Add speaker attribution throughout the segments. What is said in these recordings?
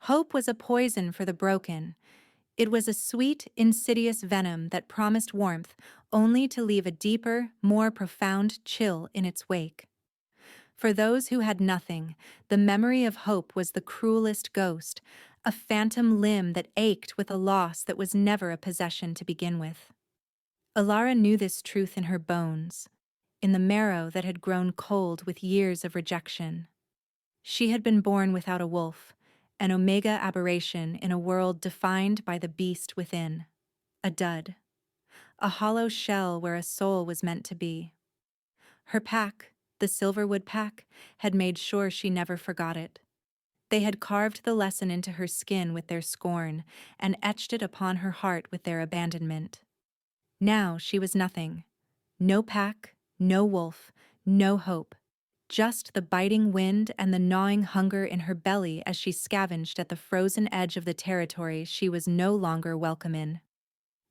Speaker 1: Hope was a poison for the broken. It was a sweet, insidious venom that promised warmth, only to leave a deeper, more profound chill in its wake. For those who had nothing, the memory of hope was the cruelest ghost, a phantom limb that ached with a loss that was never a possession to begin with. Alara knew this truth in her bones, in the marrow that had grown cold with years of rejection. She had been born without a wolf, an omega aberration in a world defined by the beast within. A dud. A hollow shell where a soul was meant to be. Her pack, the Silverwood pack, had made sure she never forgot it. They had carved the lesson into her skin with their scorn and etched it upon her heart with their abandonment. Now she was nothing. No pack, no wolf, no hope. Just the biting wind and the gnawing hunger in her belly as she scavenged at the frozen edge of the territory she was no longer welcome in.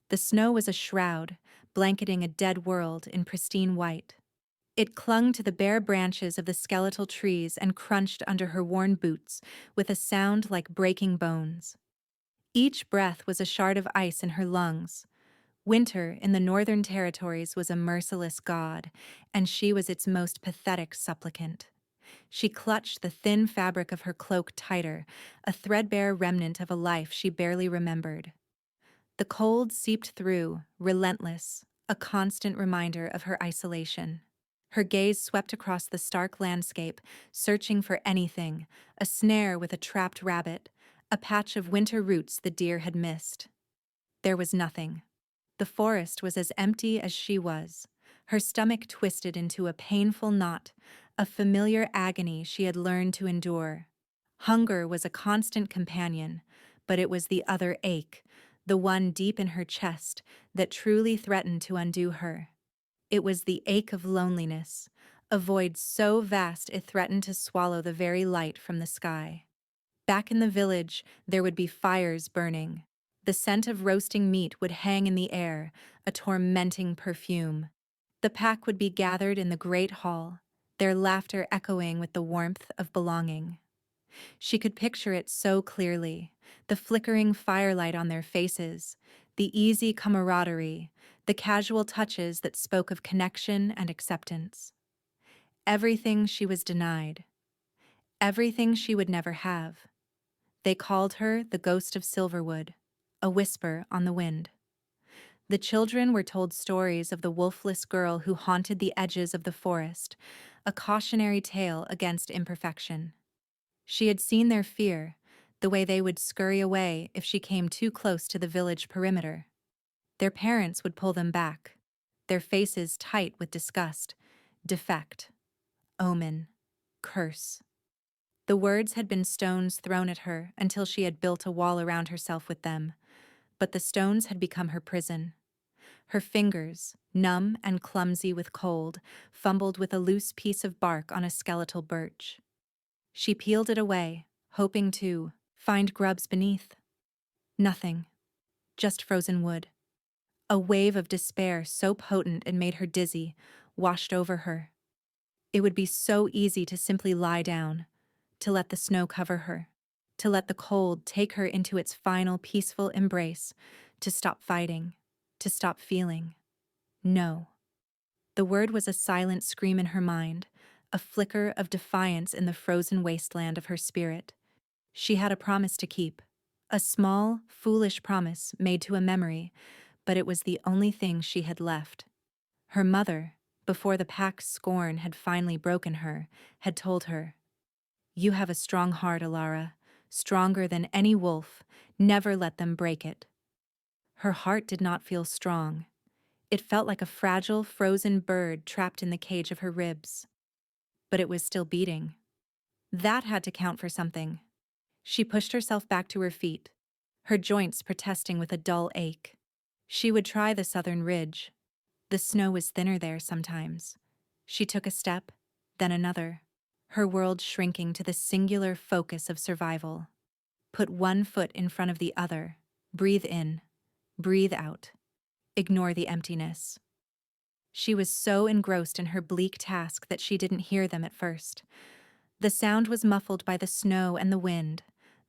Speaker 1: The snow was a shroud, blanketing a dead world in pristine white. It clung to the bare branches of the skeletal trees and crunched under her worn boots with a sound like breaking bones. Each breath was a shard of ice in her lungs. Winter in the Northern Territories was a merciless god, and she was its most pathetic supplicant. She clutched the thin fabric of her cloak tighter, a threadbare remnant of a life she barely remembered. The cold seeped through, relentless, a constant reminder of her isolation. Her gaze swept across the stark landscape, searching for anything, a snare with a trapped rabbit, a patch of winter roots the deer had missed. There was nothing. The forest was as empty as she was, her stomach twisted into a painful knot, a familiar agony she had learned to endure. Hunger was a constant companion, but it was the other ache, the one deep in her chest, that truly threatened to undo her. It was the ache of loneliness, a void so vast it threatened to swallow the very light from the sky. Back in the village, there would be fires burning. The scent of roasting meat would hang in the air, a tormenting perfume. The pack would be gathered in the great hall, their laughter echoing with the warmth of belonging. She could picture it so clearly, the flickering firelight on their faces, the easy camaraderie, the casual touches that spoke of connection and acceptance. Everything she was denied. Everything she would never have. They called her the ghost of Silverwood, a whisper on the wind. The children were told stories of the wolfless girl who haunted the edges of the forest, a cautionary tale against imperfection. She had seen their fear, the way they would scurry away if she came too close to the village perimeter. Their parents would pull them back, their faces tight with disgust, defect, omen, curse. The words had been stones thrown at her until she had built a wall around herself with them, but the stones had become her prison. Her fingers, numb and clumsy with cold, fumbled with a loose piece of bark on a skeletal birch. She peeled it away, hoping to find grubs beneath. Nothing, just frozen wood. A wave of despair so potent it made her dizzy washed over her. It would be so easy to simply lie down, to let the snow cover her, to let the cold take her into its final peaceful embrace, to stop fighting, to stop feeling. No. The word was a silent scream in her mind, a flicker of defiance in the frozen wasteland of her spirit. She had a promise to keep, a small, foolish promise made to a memory, but it was the only thing she had left. Her mother, before the pack's scorn had finally broken her, had told her, "You have a strong heart, Alara, stronger than any wolf. Never let them break it." Her heart did not feel strong. It felt like a fragile, frozen bird trapped in the cage of her ribs. But it was still beating. That had to count for something. She pushed herself back to her feet, her joints protesting with a dull ache. She would try the southern ridge. The snow was thinner there sometimes. She took a step, then another, her world shrinking to the singular focus of survival. Put one foot in front of the other, breathe in, breathe out, ignore the emptiness. She was so engrossed in her bleak task that she didn't hear them at first. The sound was muffled by the snow and the wind,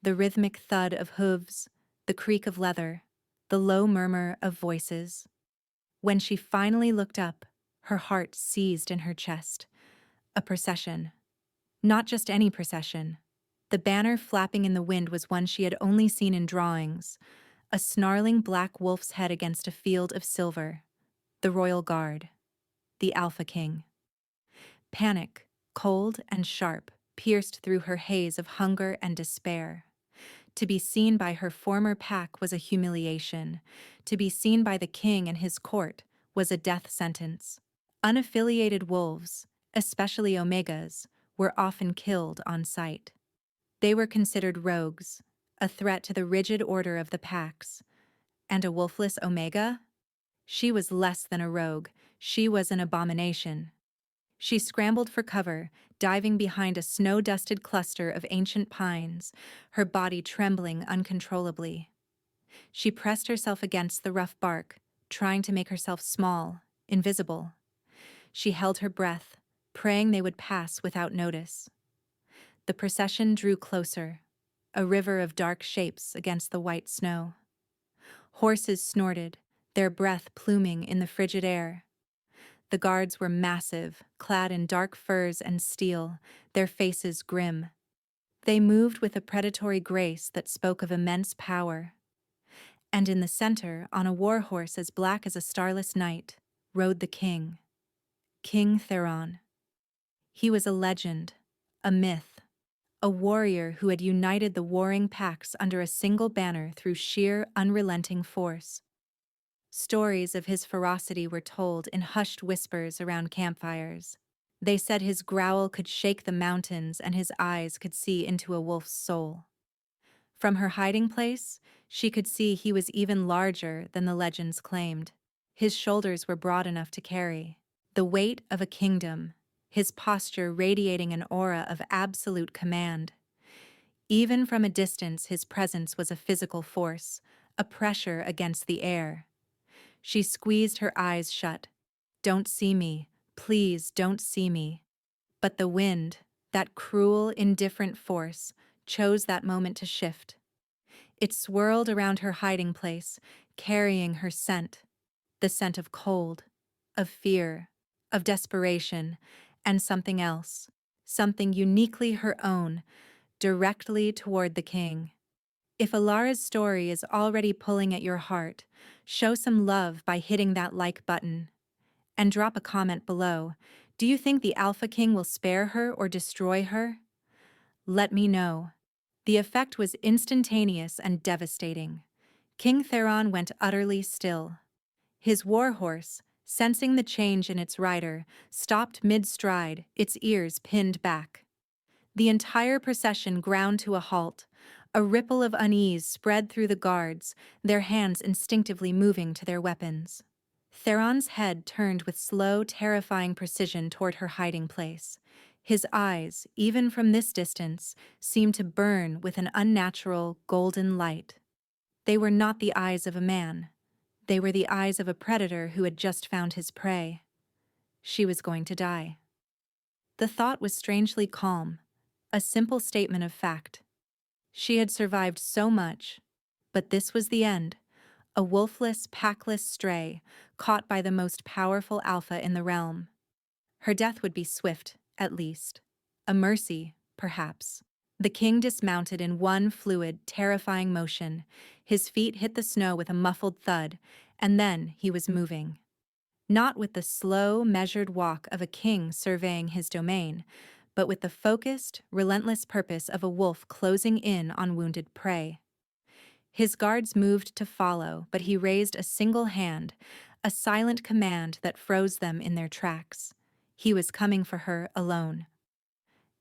Speaker 1: the rhythmic thud of hooves, the creak of leather, the low murmur of voices. When she finally looked up, her heart seized in her chest. A procession. Not just any procession. The banner flapping in the wind was one she had only seen in drawings, a snarling black wolf's head against a field of silver. The Royal Guard. The Alpha King. Panic, cold and sharp, pierced through her haze of hunger and despair. To be seen by her former pack was a humiliation. To be seen by the king and his court was a death sentence. Unaffiliated wolves, especially Omegas, were often killed on sight. They were considered rogues, a threat to the rigid order of the packs. And a wolfless Omega? She was less than a rogue, she was an abomination. She scrambled for cover, diving behind a snow-dusted cluster of ancient pines, her body trembling uncontrollably. She pressed herself against the rough bark, trying to make herself small, invisible. She held her breath, praying they would pass without notice. The procession drew closer, a river of dark shapes against the white snow. Horses snorted, their breath pluming in the frigid air. The guards were massive, clad in dark furs and steel, their faces grim. They moved with a predatory grace that spoke of immense power. And in the center, on a war horse as black as a starless night, rode the king. King Theron. He was a legend, a myth, a warrior who had united the warring packs under a single banner through sheer, unrelenting force. Stories of his ferocity were told in hushed whispers around campfires. They said his growl could shake the mountains and his eyes could see into a wolf's soul. From her hiding place, she could see he was even larger than the legends claimed. His shoulders were broad enough to carry the weight of a kingdom, his posture radiating an aura of absolute command. Even from a distance, his presence was a physical force, a pressure against the air. She squeezed her eyes shut. Don't see me, please don't see me. But the wind, that cruel, indifferent force, chose that moment to shift. It swirled around her hiding place, carrying her scent, the scent of cold, of fear, of desperation, and something else, something uniquely her own, directly toward the king. If Alara's story is already pulling at your heart, show some love by hitting that like button. And drop a comment below. Do you think the Alpha King will spare her or destroy her? Let me know. The effect was instantaneous and devastating. King Theron went utterly still. His warhorse, sensing the change in its rider, stopped mid-stride, its ears pinned back. The entire procession ground to a halt. A ripple of unease spread through the guards, their hands instinctively moving to their weapons. Theron's head turned with slow, terrifying precision toward her hiding place. His eyes, even from this distance, seemed to burn with an unnatural, golden light. They were not the eyes of a man. They were the eyes of a predator who had just found his prey. She was going to die. The thought was strangely calm, a simple statement of fact. She had survived so much, but this was the end, a wolfless, packless stray, caught by the most powerful alpha in the realm. Her death would be swift, at least. A mercy, perhaps. The king dismounted in one fluid, terrifying motion. His feet hit the snow with a muffled thud, and then he was moving. Not with the slow, measured walk of a king surveying his domain, but with the focused, relentless purpose of a wolf closing in on wounded prey. His guards moved to follow, but he raised a single hand, a silent command that froze them in their tracks. He was coming for her alone.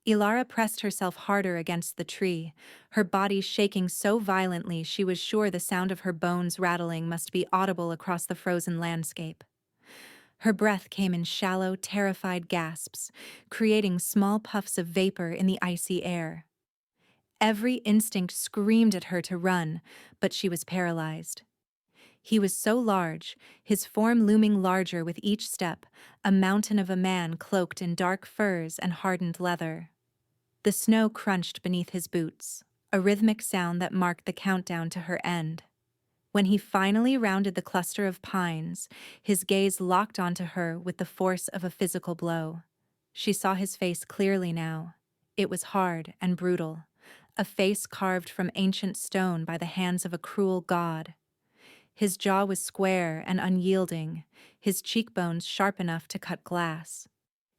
Speaker 1: Ilara pressed herself harder against the tree, her body shaking so violently she was sure the sound of her bones rattling must be audible across the frozen landscape. Her breath came in shallow, terrified gasps, creating small puffs of vapor in the icy air. Every instinct screamed at her to run, but she was paralyzed. He was so large, his form looming larger with each step, a mountain of a man cloaked in dark furs and hardened leather. The snow crunched beneath his boots, a rhythmic sound that marked the countdown to her end. When he finally rounded the cluster of pines, his gaze locked onto her with the force of a physical blow. She saw his face clearly now. It was hard and brutal, a face carved from ancient stone by the hands of a cruel god. His jaw was square and unyielding, his cheekbones sharp enough to cut glass.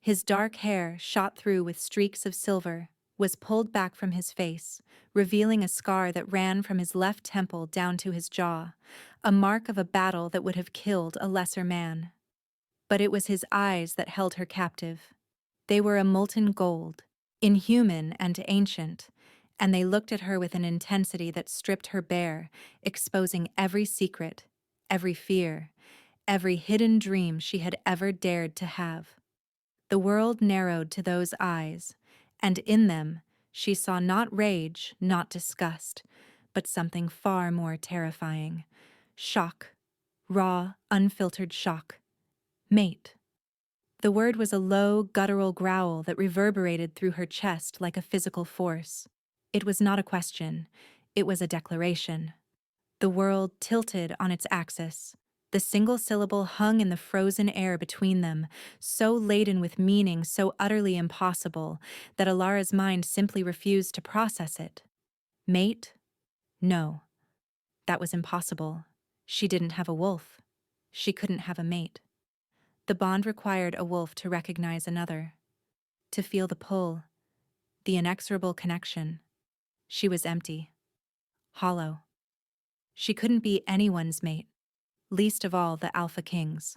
Speaker 1: His dark hair, shot through with streaks of silver, was pulled back from his face, revealing a scar that ran from his left temple down to his jaw, a mark of a battle that would have killed a lesser man. But it was his eyes that held her captive. They were a molten gold, inhuman and ancient, and they looked at her with an intensity that stripped her bare, exposing every secret, every fear, every hidden dream she had ever dared to have. The world narrowed to those eyes, and in them she saw not rage, not disgust, but something far more terrifying. Shock. Raw, unfiltered shock. Mate. The word was a low, guttural growl that reverberated through her chest like a physical force. It was not a question, it was a declaration. The world tilted on its axis. The single syllable hung in the frozen air between them, so laden with meaning, so utterly impossible, that Alara's mind simply refused to process it. Mate? No. That was impossible. She didn't have a wolf. She couldn't have a mate. The bond required a wolf to recognize another, to feel the pull, the inexorable connection. She was empty. Hollow. She couldn't be anyone's mate, least of all the Alpha King's.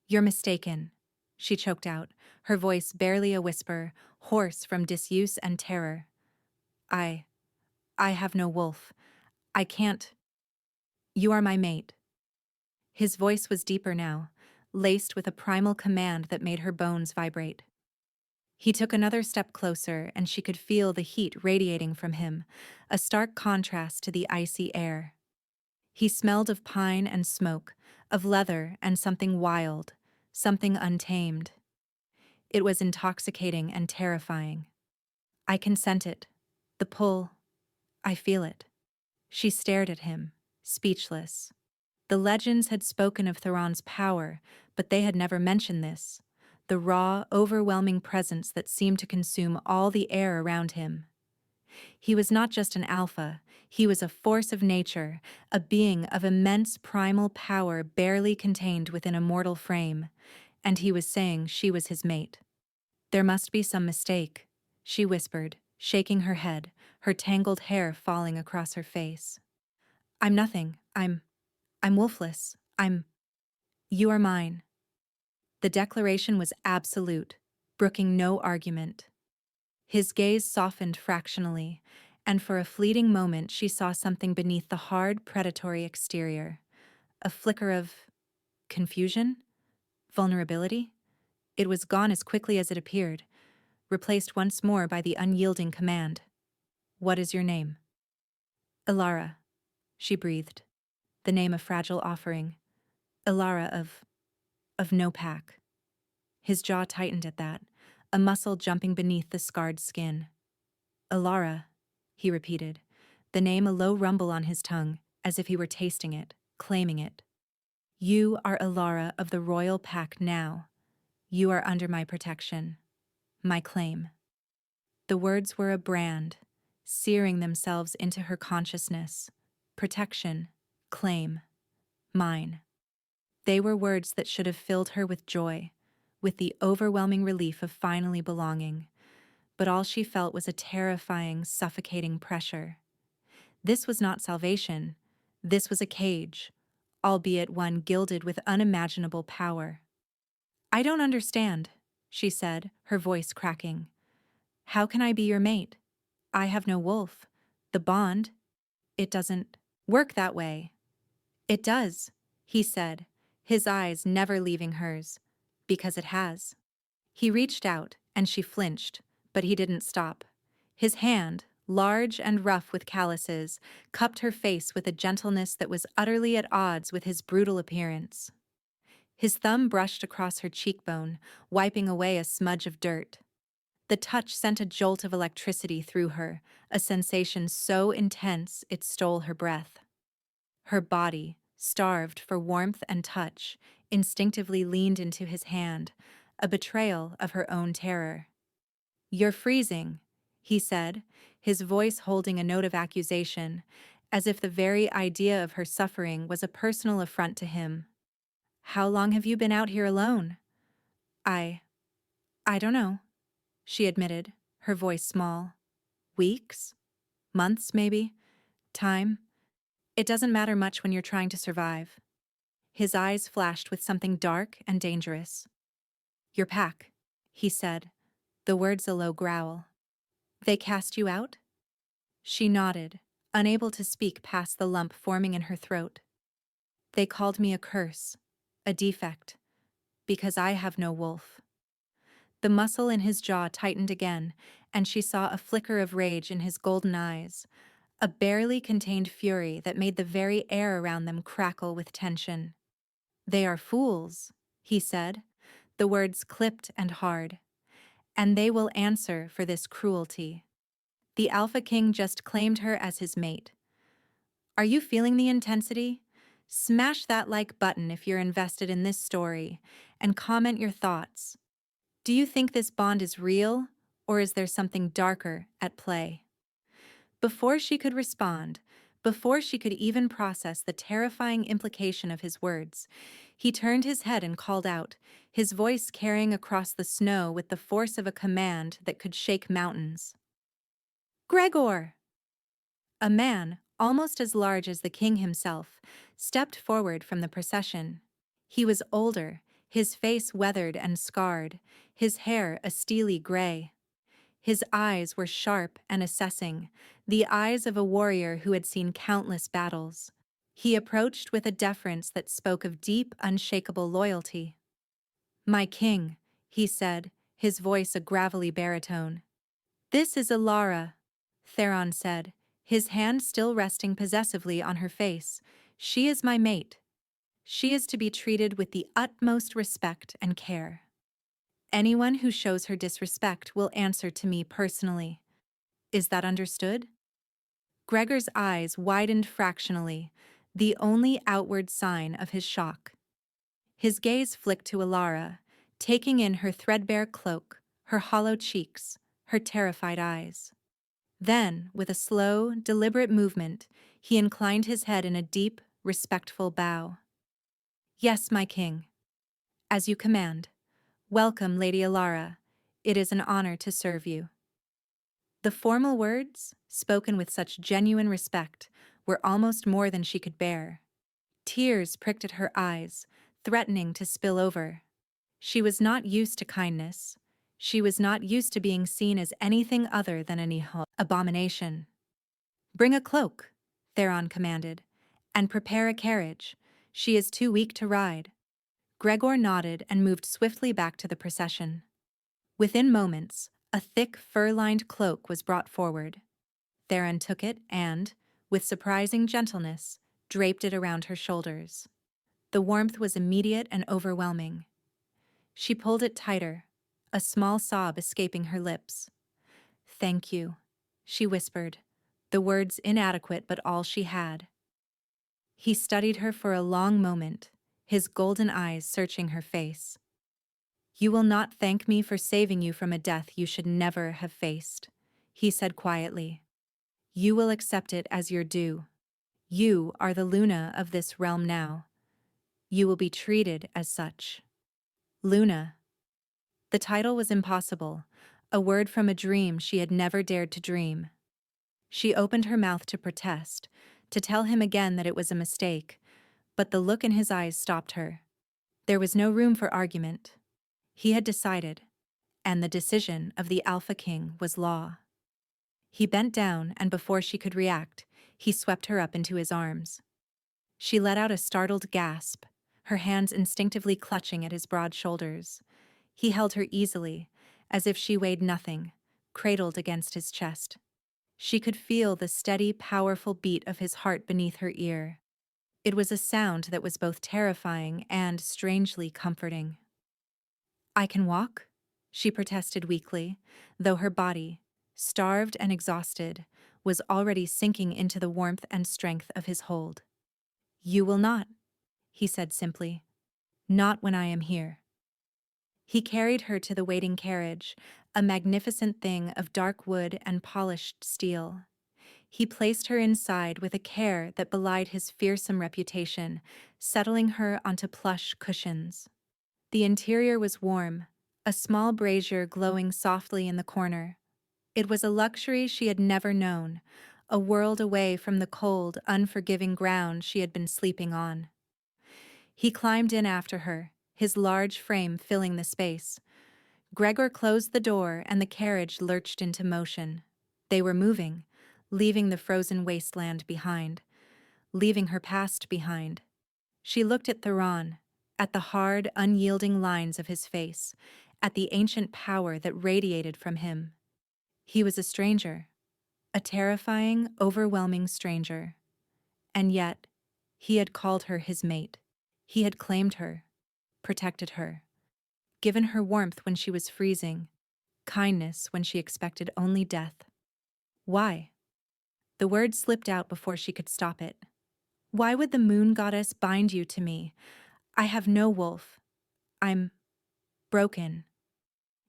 Speaker 1: "You're mistaken," she choked out, her voice barely a whisper, hoarse from disuse and terror. I have no wolf. I can't. You are my mate." His voice was deeper now, laced with a primal command that made her bones vibrate. He took another step closer, and she could feel the heat radiating from him, a stark contrast to the icy air. He smelled of pine and smoke, of leather and something wild, something untamed. It was intoxicating and terrifying. "I can scent it. The pull. I feel it." She stared at him, speechless. The legends had spoken of Theron's power, but they had never mentioned this, the raw, overwhelming presence that seemed to consume all the air around him. He was not just an alpha, he was a force of nature, a being of immense primal power barely contained within a mortal frame, and he was saying she was his mate. "There must be some mistake," she whispered, shaking her head, her tangled hair falling across her face. "I'm nothing. I'm wolfless. You are mine." The declaration was absolute, brooking no argument. His gaze softened fractionally, and for a fleeting moment she saw something beneath the hard, predatory exterior. A flicker of confusion? Vulnerability? It was gone as quickly as it appeared, replaced once more by the unyielding command. "What is your name?" "Ilara," she breathed, the name a fragile offering. "Ilara of no pack." His jaw tightened at that, a muscle jumping beneath the scarred skin. "Ilara," he repeated, the name a low rumble on his tongue, as if he were tasting it, claiming it. "You are Ilara of the royal pack now. You are under my protection. My claim." The words were a brand, searing themselves into her consciousness. Protection, claim, mine. They were words that should have filled her with joy, with the overwhelming relief of finally belonging. But all she felt was a terrifying, suffocating pressure. This was not salvation. This was a cage, albeit one gilded with unimaginable power. "I don't understand," she said, her voice cracking. "How can I be your mate? I have no wolf. The bond, it doesn't work that way." "It does," he said, his eyes never leaving hers. "Because it has." He reached out, and she flinched, but he didn't stop. His hand, large and rough with calluses, cupped her face with a gentleness that was utterly at odds with his brutal appearance. His thumb brushed across her cheekbone, wiping away a smudge of dirt. The touch sent a jolt of electricity through her, a sensation so intense it stole her breath. Her body, starved for warmth and touch, instinctively leaned into his hand, a betrayal of her own terror. "You're freezing," he said, his voice holding a note of accusation, as if the very idea of her suffering was a personal affront to him. "How long have you been out here alone?" I I don't know," she admitted, her voice small. "Weeks? Months, maybe? Time? It doesn't matter much when you're trying to survive." His eyes flashed with something dark and dangerous. "Your pack," he said, the words a low growl. "They cast you out?" She nodded, unable to speak past the lump forming in her throat. "They called me a curse, a defect, because I have no wolf." The muscle in his jaw tightened again, and she saw a flicker of rage in his golden eyes, a barely contained fury that made the very air around them crackle with tension. "They are fools," he said, the words clipped and hard, "and they will answer for this cruelty. The Alpha King just claimed her as his mate. Are you feeling the intensity? Smash that like button if you're invested in this story, and comment your thoughts. Do you think this bond is real, or is there something darker at play?" Before she could respond, before she could even process the terrifying implication of his words, he turned his head and called out, his voice carrying across the snow with the force of a command that could shake mountains. "Gregor!" A man, almost as large as the king himself, stepped forward from the procession. He was older, his face weathered and scarred, his hair a steely gray. His eyes were sharp and assessing, the eyes of a warrior who had seen countless battles. He approached with a deference that spoke of deep, unshakable loyalty. "My king," he said, his voice a gravelly baritone. "This is Alara," Theron said, his hand still resting possessively on her face. "She is my mate. She is to be treated with the utmost respect and care. Anyone who shows her disrespect will answer to me personally. Is that understood?" Gregor's eyes widened fractionally, the only outward sign of his shock. His gaze flicked to Alara, taking in her threadbare cloak, her hollow cheeks, her terrified eyes. Then, with a slow, deliberate movement, he inclined his head in a deep, respectful bow. "Yes, my king. As you command. Welcome, Lady Alara. It is an honor to serve you." The formal words, spoken with such genuine respect, were almost more than she could bear. Tears pricked at her eyes, threatening to spill over. She was not used to kindness. She was not used to being seen as anything other than an abomination. "Bring a cloak," Theron commanded, "and prepare a carriage. She is too weak to ride." Gregor nodded and moved swiftly back to the procession. Within moments, a thick fur-lined cloak was brought forward. Theron took it and, with surprising gentleness, draped it around her shoulders. The warmth was immediate and overwhelming. She pulled it tighter, a small sob escaping her lips. "Thank you," she whispered, the words inadequate but all she had. He studied her for a long moment, his golden eyes searching her face. "You will not thank me for saving you from a death you should never have faced," he said quietly. "You will accept it as your due. You are the Luna of this realm now. You will be treated as such." Luna. The title was impossible, a word from a dream she had never dared to dream. She opened her mouth to protest, to tell him again that it was a mistake, but the look in his eyes stopped her. There was no room for argument. He had decided, and the decision of the Alpha King was law. He bent down, and before she could react, he swept her up into his arms. She let out a startled gasp, her hands instinctively clutching at his broad shoulders. He held her easily, as if she weighed nothing, cradled against his chest. She could feel the steady, powerful beat of his heart beneath her ear. It was a sound that was both terrifying and strangely comforting. "I can walk?" she protested weakly, though her body, starved and exhausted, was already sinking into the warmth and strength of his hold. "You will not," he said simply. "Not when I am here." He carried her to the waiting carriage, a magnificent thing of dark wood and polished steel. He placed her inside with a care that belied his fearsome reputation, settling her onto plush cushions. The interior was warm, a small brazier glowing softly in the corner. It was a luxury she had never known, a world away from the cold, unforgiving ground she had been sleeping on. He climbed in after her, his large frame filling the space. Gregor closed the door and the carriage lurched into motion. They were moving, leaving the frozen wasteland behind, leaving her past behind. She looked at Theron, at the hard, unyielding lines of his face, at the ancient power that radiated from him. He was a stranger, a terrifying, overwhelming stranger. And yet, he had called her his mate. He had claimed her, protected her, given her warmth when she was freezing, kindness when she expected only death. Why? The word slipped out before she could stop it. Why would the moon goddess bind you to me? I have no wolf. I'm broken.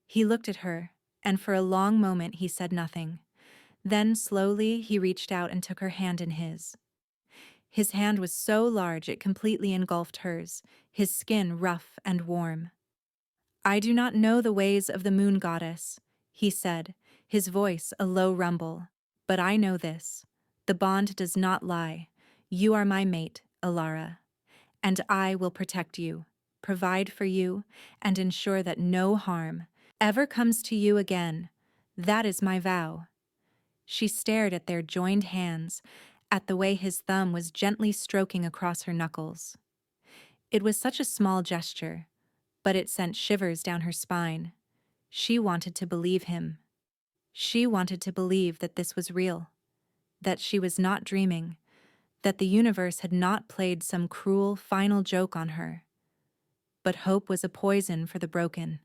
Speaker 1: He looked at her, and for a long moment he said nothing. Then slowly he reached out and took her hand in his. His hand was so large it completely engulfed hers, his skin rough and warm. "I do not know the ways of the moon goddess," he said, his voice a low rumble. "But I know this. The bond does not lie. You are my mate, Alara. And I will protect you, provide for you, and ensure that no harm ever comes to you again. That is my vow." She stared at their joined hands, at the way his thumb was gently stroking across her knuckles. It was such a small gesture, but it sent shivers down her spine. She wanted to believe him. She wanted to believe that this was real, that she was not dreaming, that the universe had not played some cruel final joke on her. But hope was a poison for the broken,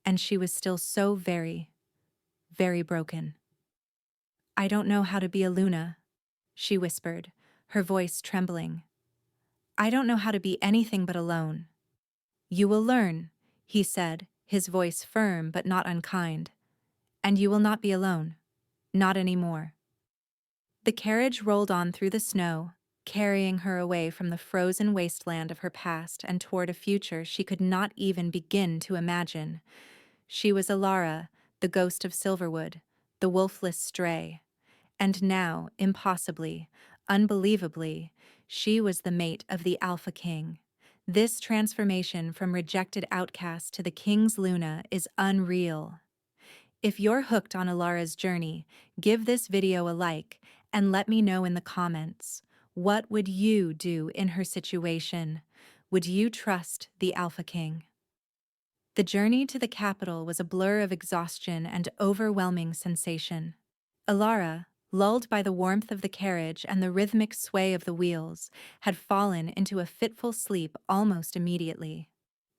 Speaker 1: and she was still so very, very broken. "I don't know how to be a Luna," she whispered, her voice trembling. "I don't know how to be anything but alone." "You will learn," he said, his voice firm but not unkind. "And you will not be alone. Not anymore." The carriage rolled on through the snow, carrying her away from the frozen wasteland of her past and toward a future she could not even begin to imagine. She was Alara, the ghost of Silverwood, the wolfless stray. And now, impossibly, unbelievably, she was the mate of the Alpha King. This transformation from rejected outcast to the King's Luna is unreal. If you're hooked on Alara's journey, give this video a like and let me know in the comments. What would you do in her situation? Would you trust the Alpha King? The journey to the capital was a blur of exhaustion and overwhelming sensation. Alara, lulled by the warmth of the carriage and the rhythmic sway of the wheels, had fallen into a fitful sleep almost immediately.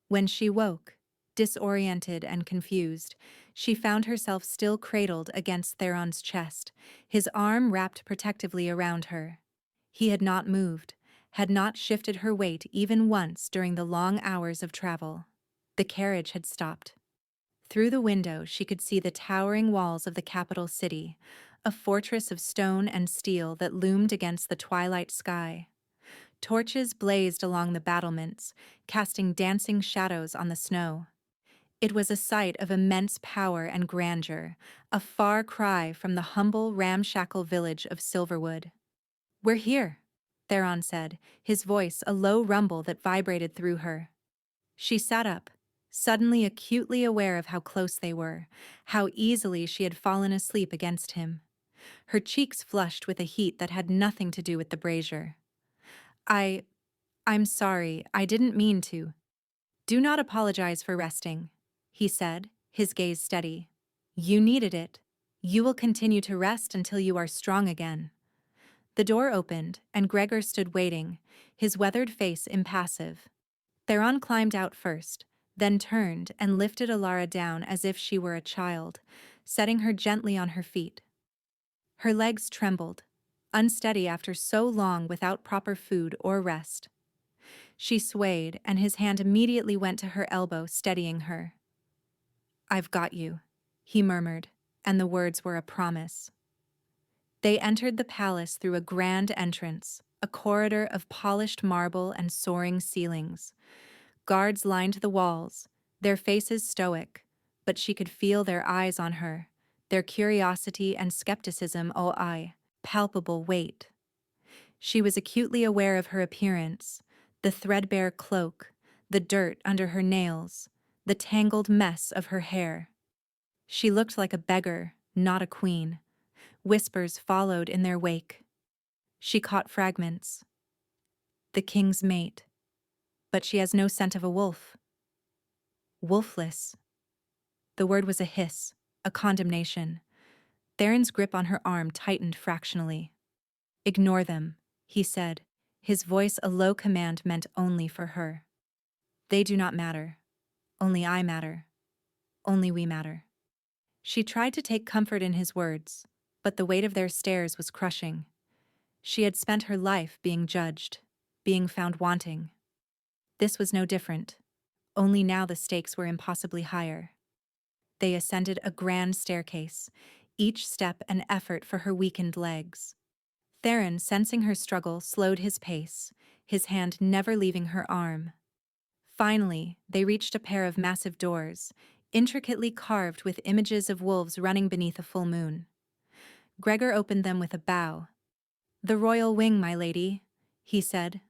Speaker 1: When she woke, disoriented and confused, she found herself still cradled against Theron's chest, his arm wrapped protectively around her. He had not moved, had not shifted her weight even once during the long hours of travel. The carriage had stopped. Through the window she could see the towering walls of the capital city, a fortress of stone and steel that loomed against the twilight sky. Torches blazed along the battlements, casting dancing shadows on the snow. It was a sight of immense power and grandeur, a far cry from the humble, ramshackle village of Silverwood. "We're here," Theron said, his voice a low rumble that vibrated through her. She sat up, suddenly acutely aware of how close they were, how easily she had fallen asleep against him. Her cheeks flushed with a heat that had nothing to do with the brazier. I'm sorry, I didn't mean to." "Do not apologize for resting," he said, his gaze steady. "You needed it. You will continue to rest until you are strong again." The door opened, and Gregor stood waiting, his weathered face impassive. Theron climbed out first, then turned and lifted Alara down as if she were a child, setting her gently on her feet. Her legs trembled, unsteady after so long without proper food or rest. She swayed, and his hand immediately went to her elbow, steadying her. "I've got you," he murmured, and the words were a promise. They entered the palace through a grand entrance, a corridor of polished marble and soaring ceilings. Guards lined the walls, their faces stoic, but she could feel their eyes on her, their curiosity and skepticism, palpable weight. She was acutely aware of her appearance, the threadbare cloak, the dirt under her nails, the tangled mess of her hair. She looked like a beggar, not a queen. Whispers followed in their wake. She caught fragments. "The king's mate. But she has no scent of a wolf." "Wolfless." The word was a hiss, a condemnation. Theron's grip on her arm tightened fractionally. "Ignore them," he said, his voice a low command meant only for her. "They do not matter. Only I matter. Only we matter." She tried to take comfort in his words, but the weight of their stares was crushing. She had spent her life being judged, being found wanting. This was no different, only now the stakes were impossibly higher. They ascended a grand staircase, each step an effort for her weakened legs. Theron, sensing her struggle, slowed his pace, his hand never leaving her arm. Finally, they reached a pair of massive doors, intricately carved with images of wolves running beneath a full moon. Gregor opened them with a bow. "The royal wing, my lady," he said.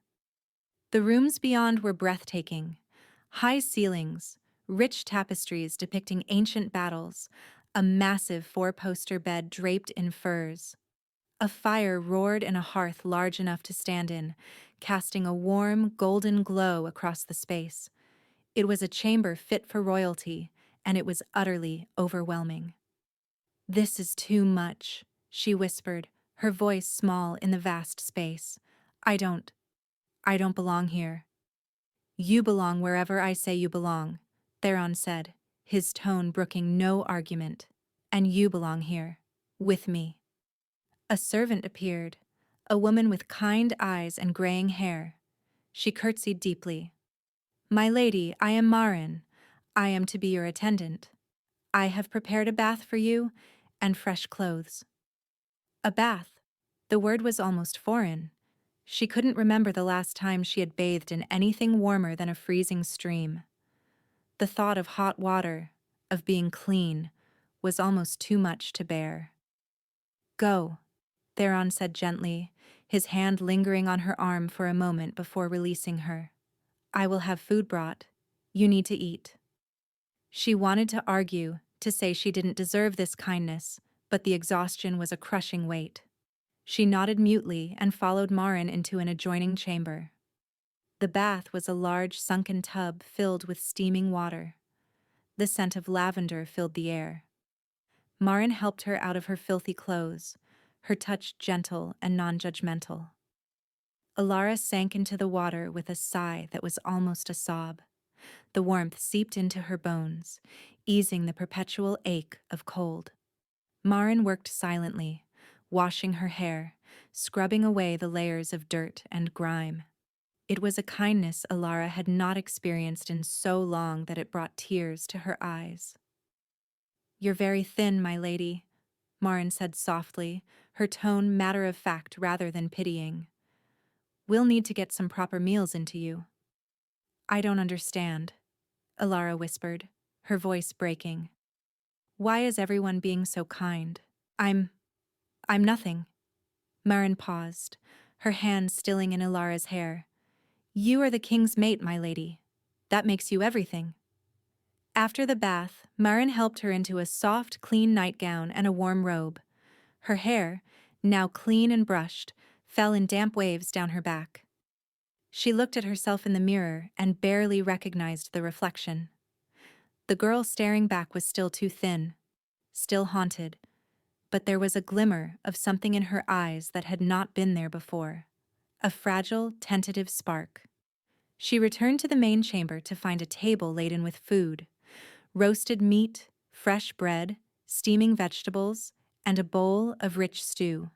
Speaker 1: The rooms beyond were breathtaking. High ceilings, rich tapestries depicting ancient battles, a massive four-poster bed draped in furs. A fire roared in a hearth large enough to stand in, casting a warm, golden glow across the space. It was a chamber fit for royalty, and it was utterly overwhelming. "This is too much," she whispered, her voice small in the vast space. I don't belong here." "You belong wherever I say you belong," Theron said, his tone brooking no argument. "And you belong here, with me." A servant appeared, a woman with kind eyes and graying hair. She curtsied deeply. "My lady, I am Marin. I am to be your attendant. I have prepared a bath for you, and fresh clothes." A bath. The word was almost foreign. She couldn't remember the last time she had bathed in anything warmer than a freezing stream. The thought of hot water, of being clean, was almost too much to bear. "Go," Theron said gently, his hand lingering on her arm for a moment before releasing her. "I will have food brought. You need to eat." She wanted to argue, to say she didn't deserve this kindness, but the exhaustion was a crushing weight. She nodded mutely and followed Marin into an adjoining chamber. The bath was a large sunken tub filled with steaming water. The scent of lavender filled the air. Marin helped her out of her filthy clothes, her touch gentle and non-judgmental. Alara sank into the water with a sigh that was almost a sob. The warmth seeped into her bones, easing the perpetual ache of cold. Marin worked silently, washing her hair, scrubbing away the layers of dirt and grime. It was a kindness Alara had not experienced in so long that it brought tears to her eyes. "You're very thin, my lady," Marin said softly, her tone matter-of-fact rather than pitying. "We'll need to get some proper meals into you." "I don't understand," Alara whispered, her voice breaking. "Why is everyone being so kind? I'm nothing." Marin paused, her hand stilling in Alara's hair. "You are the king's mate, my lady. That makes you everything." After the bath, Marin helped her into a soft, clean nightgown and a warm robe. Her hair, now clean and brushed, fell in damp waves down her back. She looked at herself in the mirror and barely recognized the reflection. The girl staring back was still too thin, still haunted, but there was a glimmer of something in her eyes that had not been there before. A fragile, tentative spark. She returned to the main chamber to find a table laden with food: roasted meat, fresh bread, steaming vegetables, and a bowl of rich stew.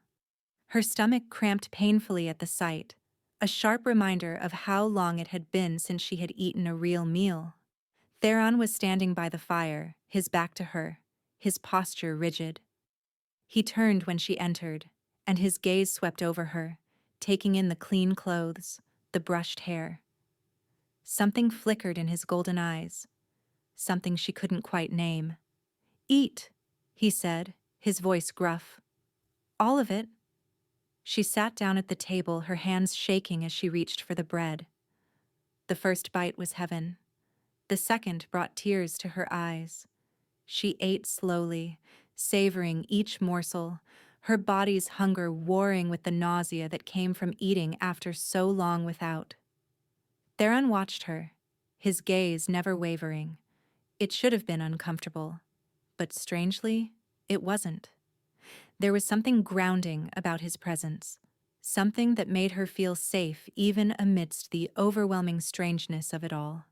Speaker 1: Her stomach cramped painfully at the sight, a sharp reminder of how long it had been since she had eaten a real meal. Theron was standing by the fire, his back to her, his posture rigid. He turned when she entered, and his gaze swept over her, taking in the clean clothes, the brushed hair. Something flickered in his golden eyes, something she couldn't quite name. "Eat," he said, his voice gruff. "All of it." She sat down at the table, her hands shaking as she reached for the bread. The first bite was heaven. The second brought tears to her eyes. She ate slowly, savoring each morsel, her body's hunger warring with the nausea that came from eating after so long without. Theron watched her, his gaze never wavering. It should have been uncomfortable, but strangely, it wasn't. There was something grounding about his presence, something that made her feel safe even amidst the overwhelming strangeness of it all.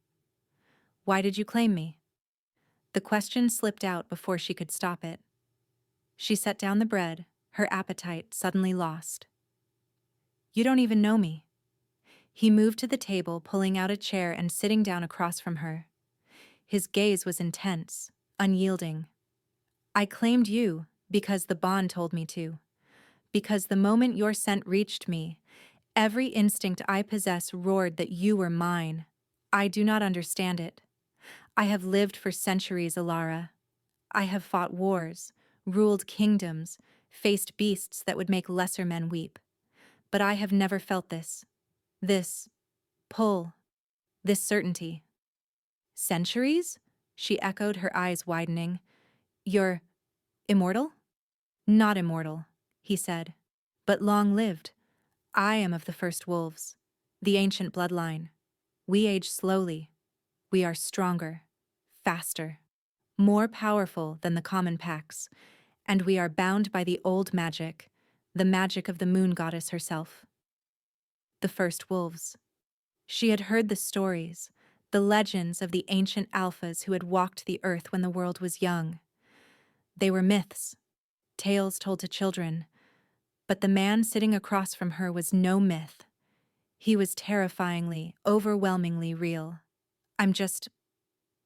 Speaker 1: "Why did you claim me?" The question slipped out before she could stop it. She set down the bread, her appetite suddenly lost. "You don't even know me." He moved to the table, pulling out a chair and sitting down across from her. His gaze was intense, unyielding. "I claimed you because the bond told me to. Because the moment your scent reached me, every instinct I possess roared that you were mine. I do not understand it. I have lived for centuries, Alara. I have fought wars, ruled kingdoms, faced beasts that would make lesser men weep. But I have never felt this. This pull. This certainty." "Centuries?" she echoed, her eyes widening. "You're immortal?" "Not immortal," he said, "but long-lived. I am of the first wolves, the ancient bloodline. We age slowly. We are stronger, faster, more powerful than the common packs, and we are bound by the old magic, the magic of the moon goddess herself." The first wolves. She had heard the stories, the legends of the ancient alphas who had walked the earth when the world was young. They were myths, tales told to children, but the man sitting across from her was no myth. He was terrifyingly, overwhelmingly real. "I'm just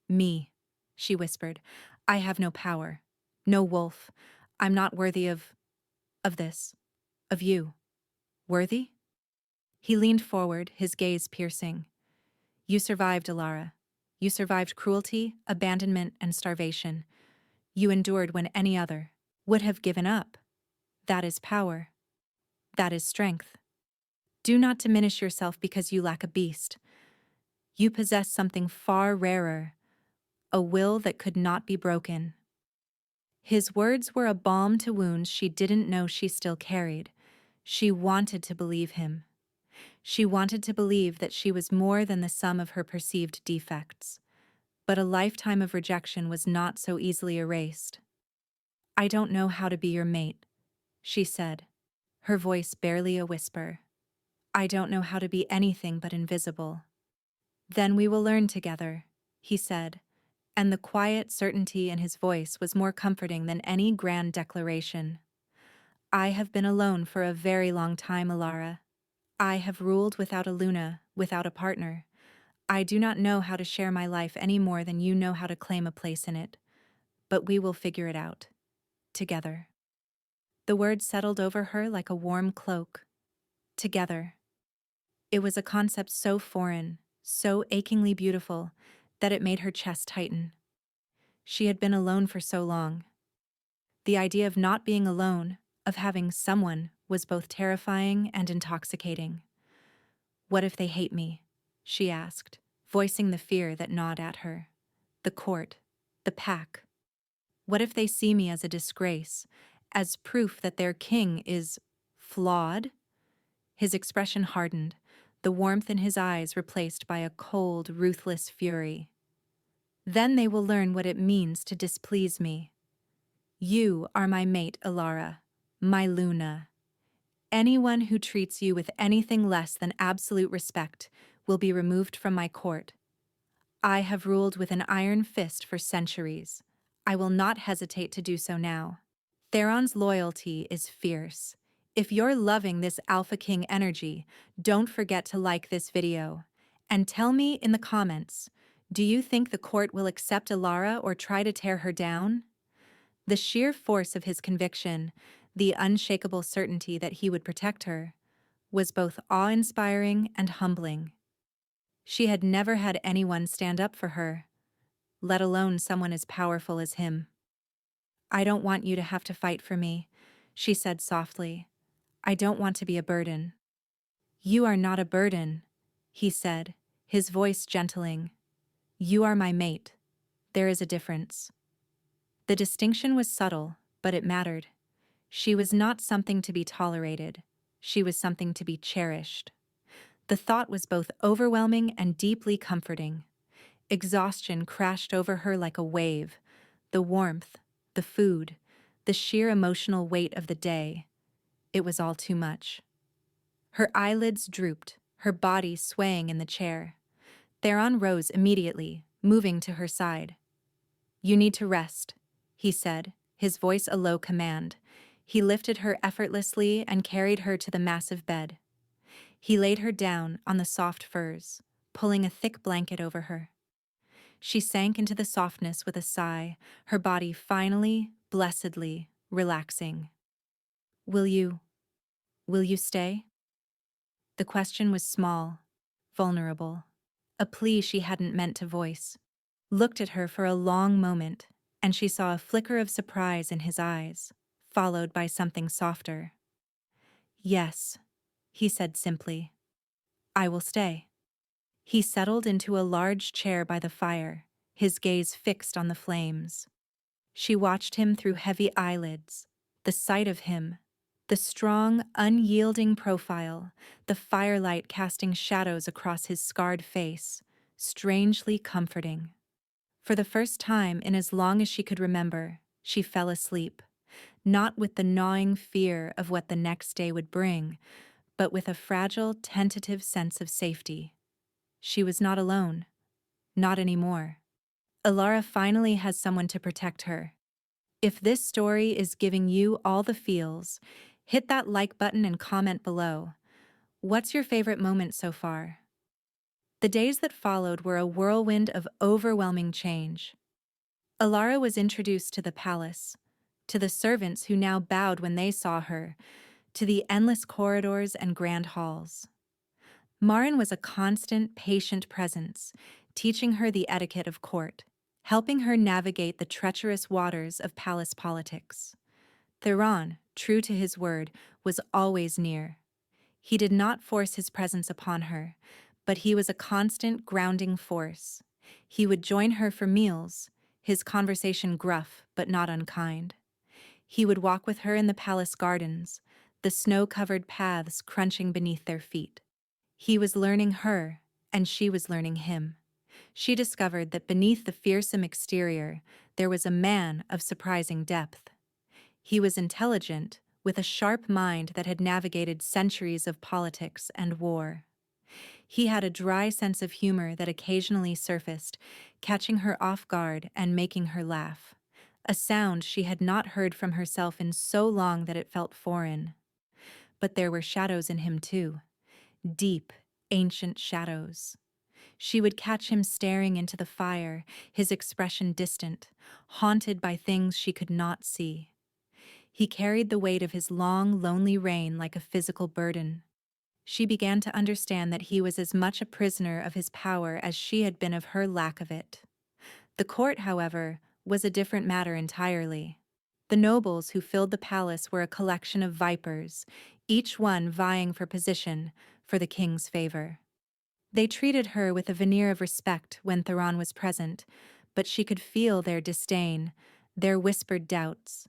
Speaker 1: me," she whispered. "I have no power, no wolf. I'm not worthy of this, of you." "Worthy?" He leaned forward, his gaze piercing. "You survived, Alara. You survived cruelty, abandonment, and starvation. You endured when any other would have given up. That is power. That is strength. Do not diminish yourself because you lack a beast. You possess something far rarer, a will that could not be broken." His words were a balm to wounds she didn't know she still carried. She wanted to believe him. She wanted to believe that she was more than the sum of her perceived defects. But a lifetime of rejection was not so easily erased. "I don't know how to be your mate," she said, her voice barely a whisper. "I don't know how to be anything but invisible." "Then we will learn together," he said, and the quiet certainty in his voice was more comforting than any grand declaration. "I have been alone for a very long time, Alara. I have ruled without a Luna, without a partner. I do not know how to share my life any more than you know how to claim a place in it. But we will figure it out. Together." The words settled over her like a warm cloak. Together. It was a concept so foreign, so achingly beautiful, that it made her chest tighten. She had been alone for so long. The idea of not being alone, of having someone, was both terrifying and intoxicating. "What if they hate me?" she asked, voicing the fear that gnawed at her. "The court, the pack. What if they see me as a disgrace, as proof that their king is flawed?" His expression hardened, the warmth in his eyes replaced by a cold, ruthless fury. "Then they will learn what it means to displease me. You are my mate, Alara, my Luna. Anyone who treats you with anything less than absolute respect will be removed from my court. I have ruled with an iron fist for centuries. I will not hesitate to do so now. Theron's loyalty is fierce. If you're loving this Alpha King energy, don't forget to like this video. And tell me in the comments, do you think the court will accept Alara or try to tear her down? The sheer force of his conviction, the unshakable certainty that he would protect her, was both awe-inspiring and humbling. She had never had anyone stand up for her, let alone someone as powerful as him. I don't want you to have to fight for me, she said softly. I don't want to be a burden. You are not a burden, he said, his voice gentling. You are my mate. There is a difference. The distinction was subtle, but it mattered. She was not something to be tolerated. She was something to be cherished. The thought was both overwhelming and deeply comforting. Exhaustion crashed over her like a wave. The warmth, the food, the sheer emotional weight of the day. It was all too much. Her eyelids drooped, her body swaying in the chair. Theron rose immediately, moving to her side. You need to rest, he said, his voice a low command. He lifted her effortlessly and carried her to the massive bed. He laid her down on the soft furs, pulling a thick blanket over her. She sank into the softness with a sigh, her body finally, blessedly, relaxing. Will you stay? The question was small, vulnerable, a plea she hadn't meant to voice. Looked at her for a long moment, and she saw a flicker of surprise in his eyes, followed by something softer. Yes, he said simply. I will stay. He settled into a large chair by the fire, his gaze fixed on the flames. She watched him through heavy eyelids. The sight of him, the strong, unyielding profile, the firelight casting shadows across his scarred face, strangely comforting. For the first time in as long as she could remember, she fell asleep, not with the gnawing fear of what the next day would bring, but with a fragile, tentative sense of safety. She was not alone. Not anymore. Alara finally has someone to protect her. If this story is giving you all the feels, hit that like button and comment below. What's your favorite moment so far? The days that followed were a whirlwind of overwhelming change. Alara was introduced to the palace, to the servants who now bowed when they saw her, to the endless corridors and grand halls. Marin was a constant, patient presence, teaching her the etiquette of court, helping her navigate the treacherous waters of palace politics. Theron, true to his word, was always near. He did not force his presence upon her, but he was a constant grounding force. He would join her for meals, his conversation gruff but not unkind. He would walk with her in the palace gardens, the snow-covered paths crunching beneath their feet. He was learning her, and she was learning him. She discovered that beneath the fearsome exterior, there was a man of surprising depth. He was intelligent, with a sharp mind that had navigated centuries of politics and war. He had a dry sense of humor that occasionally surfaced, catching her off guard and making her laugh, a sound she had not heard from herself in so long that it felt foreign. But there were shadows in him too, deep, ancient shadows. She would catch him staring into the fire, his expression distant, haunted by things she could not see. He carried the weight of his long, lonely reign like a physical burden. She began to understand that he was as much a prisoner of his power as she had been of her lack of it. The court, however, was a different matter entirely. The nobles who filled the palace were a collection of vipers, each one vying for position, for the king's favor. They treated her with a veneer of respect when Theron was present, but she could feel their disdain, their whispered doubts.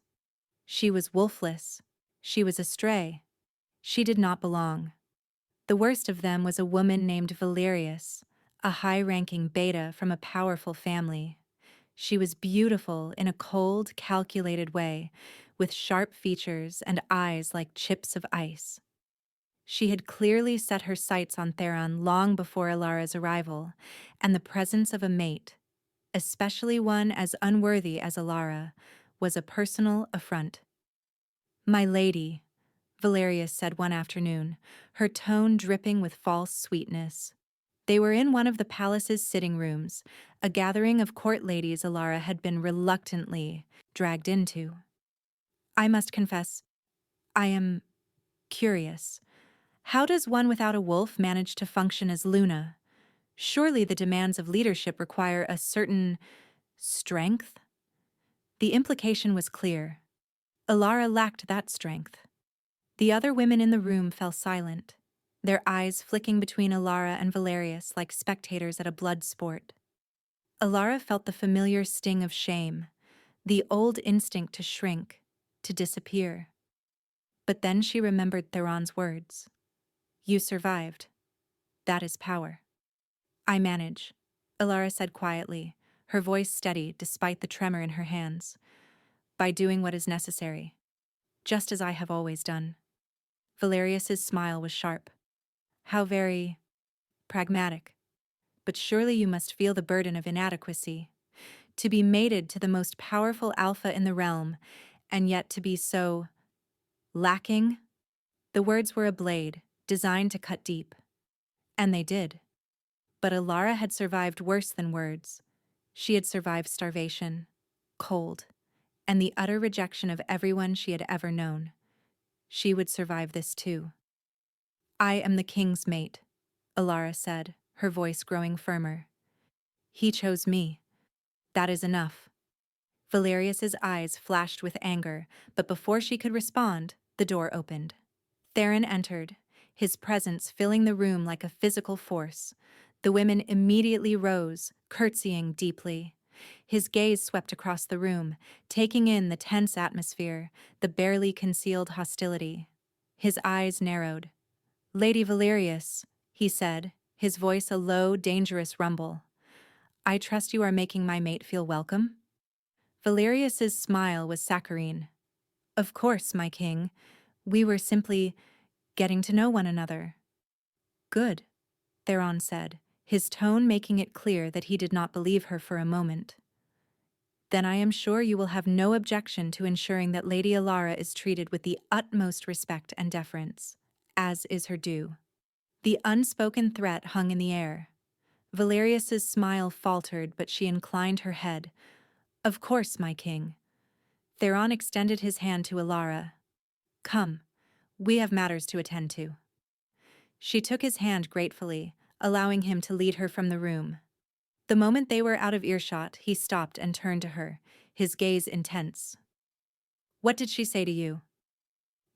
Speaker 1: She was wolfless. She was astray. She did not belong. The worst of them was a woman named Valerius, a high-ranking beta from a powerful family. She was beautiful in a cold, calculated way, with sharp features and eyes like chips of ice. She had clearly set her sights on Theron long before Alara's arrival, and the presence of a mate, especially one as unworthy as Alara, was a personal affront. "My lady," Valerius said one afternoon, her tone dripping with false sweetness. They were in one of the palace's sitting rooms, a gathering of court ladies Alara had been reluctantly dragged into. "I must confess, I am curious. How does one without a wolf manage to function as Luna? Surely the demands of leadership require a certain strength?" The implication was clear. Alara lacked that strength. The other women in the room fell silent, their eyes flicking between Alara and Valerius like spectators at a blood sport. Alara felt the familiar sting of shame, the old instinct to shrink, to disappear. But then she remembered Theron's words. "You survived. That is power." "I manage," Alara said quietly, her voice steady despite the tremor in her hands. "By doing what is necessary, just as I have always done." Valerius's smile was sharp. "How very pragmatic. But surely you must feel the burden of inadequacy. To be mated to the most powerful alpha in the realm, and yet to be so lacking?" The words were a blade, designed to cut deep. And they did. But Alara had survived worse than words. She had survived starvation, cold, and the utter rejection of everyone she had ever known. She would survive this too. "I am the king's mate," Alara said, her voice growing firmer. "He chose me. That is enough." Valerius's eyes flashed with anger, but before she could respond, the door opened. Theron entered, his presence filling the room like a physical force. The women immediately rose, curtsying deeply. His gaze swept across the room, taking in the tense atmosphere, the barely concealed hostility. His eyes narrowed. "Lady Valerius," he said, his voice a low, dangerous rumble. "I trust you are making my mate feel welcome?" Valerius's smile was saccharine. "Of course, my king. We were simply getting to know one another." "Good," Theron said, his tone making it clear that he did not believe her for a moment. "Then I am sure you will have no objection to ensuring that Lady Alara is treated with the utmost respect and deference, as is her due." The unspoken threat hung in the air. Valerius's smile faltered, but she inclined her head. "Of course, my king." Theron extended his hand to Alara. "Come, we have matters to attend to." She took his hand gratefully, allowing him to lead her from the room. The moment they were out of earshot, he stopped and turned to her, his gaze intense. "What did she say to you?"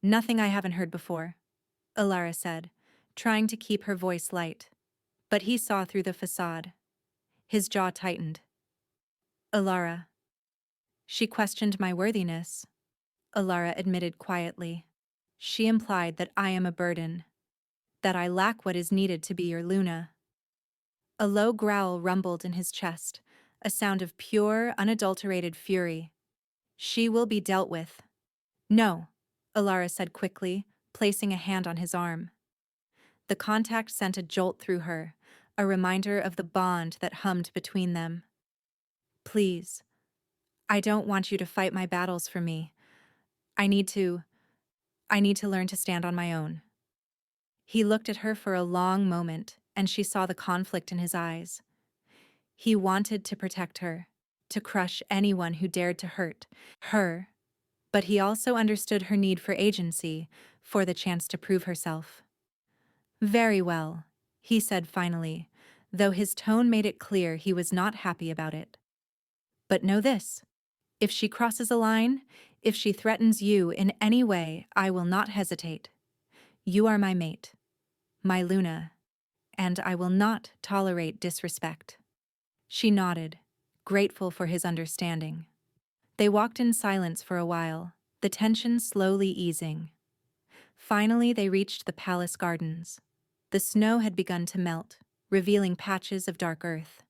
Speaker 1: "Nothing I haven't heard before," Alara said, trying to keep her voice light. But he saw through the facade. His jaw tightened. "Alara." "She questioned my worthiness," Alara admitted quietly. "She implied that I am a burden, that I lack what is needed to be your Luna." A low growl rumbled in his chest, a sound of pure, unadulterated fury. "She will be dealt with." "No," Alara said quickly, placing a hand on his arm. The contact sent a jolt through her, a reminder of the bond that hummed between them. "Please. I don't want you to fight my battles for me. I need to learn to stand on my own." He looked at her for a long moment, and she saw the conflict in his eyes. He wanted to protect her, to crush anyone who dared to hurt her, but he also understood her need for agency, for the chance to prove herself. "Very well," he said finally, though his tone made it clear he was not happy about it. "But know this. If she crosses a line, if she threatens you in any way, I will not hesitate. You are my mate, my Luna, and I will not tolerate disrespect." She nodded, grateful for his understanding. They walked in silence for a while, the tension slowly easing. Finally, they reached the palace gardens. The snow had begun to melt, revealing patches of dark earth.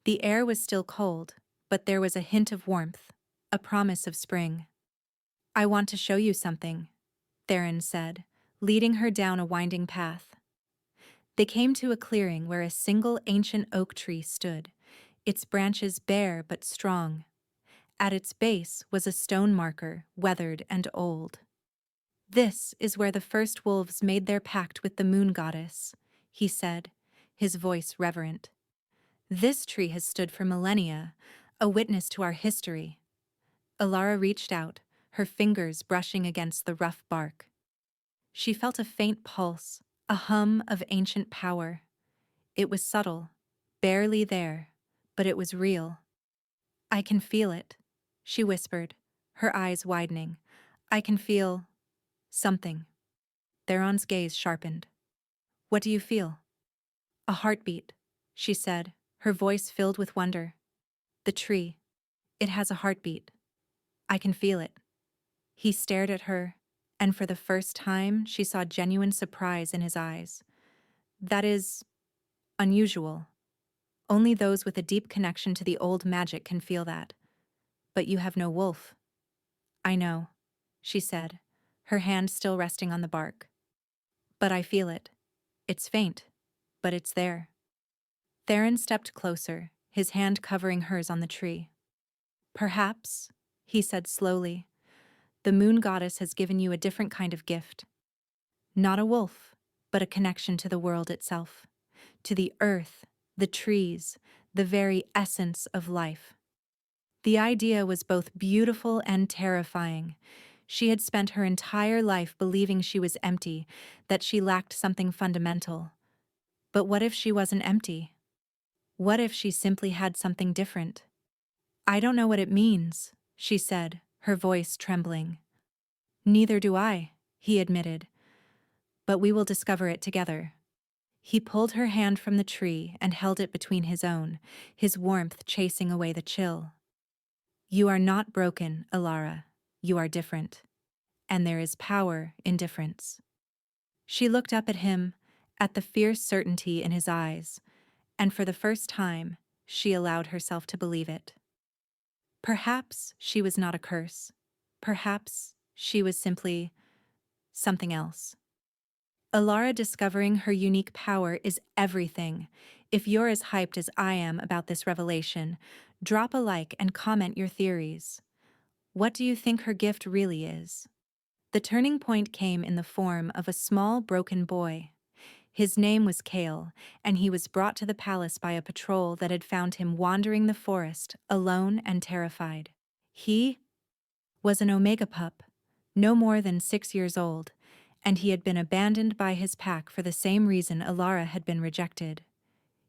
Speaker 1: The air was still cold, but there was a hint of warmth, a promise of spring. "I want to show you something," Theron said, leading her down a winding path. They came to a clearing where a single ancient oak tree stood, its branches bare but strong. At its base was a stone marker, weathered and old. "This is where the first wolves made their pact with the moon goddess," he said, his voice reverent. "This tree has stood for millennia, a witness to our history." Alara reached out, her fingers brushing against the rough bark. She felt a faint pulse, a hum of ancient power. It was subtle, barely there, but it was real. "I can feel it," she whispered, her eyes widening. "I can feel something." Theron's gaze sharpened. "What do you feel?" "A heartbeat," she said, her voice filled with wonder. "The tree. It has a heartbeat. I can feel it." He stared at her, and for the first time she saw genuine surprise in his eyes. "That is unusual. Only those with a deep connection to the old magic can feel that. But you have no wolf." "I know," she said, her hand still resting on the bark. "But I feel it. It's faint, but it's there." Theron stepped closer, his hand covering hers on the tree. "Perhaps," he said slowly, "the moon goddess has given you a different kind of gift. Not a wolf, but a connection to the world itself, to the earth, the trees, the very essence of life." The idea was both beautiful and terrifying. She had spent her entire life believing she was empty, that she lacked something fundamental. But what if she wasn't empty? What if she simply had something different? "I don't know what it means," she said, her voice trembling. "Neither do I," he admitted. "But we will discover it together." He pulled her hand from the tree and held it between his own, his warmth chasing away the chill. "You are not broken, Alara. You are different. And there is power in difference." She looked up at him, at the fierce certainty in his eyes, and for the first time, she allowed herself to believe it. Perhaps she was not a curse. Perhaps she was simply something else. Alara discovering her unique power is everything. If you're as hyped as I am about this revelation, drop a like and comment your theories. What do you think her gift really is? The turning point came in the form of a small, broken boy. His name was Kale, and he was brought to the palace by a patrol that had found him wandering the forest, alone and terrified. He was an Omega pup, no more than 6 years old, and he had been abandoned by his pack for the same reason Alara had been rejected.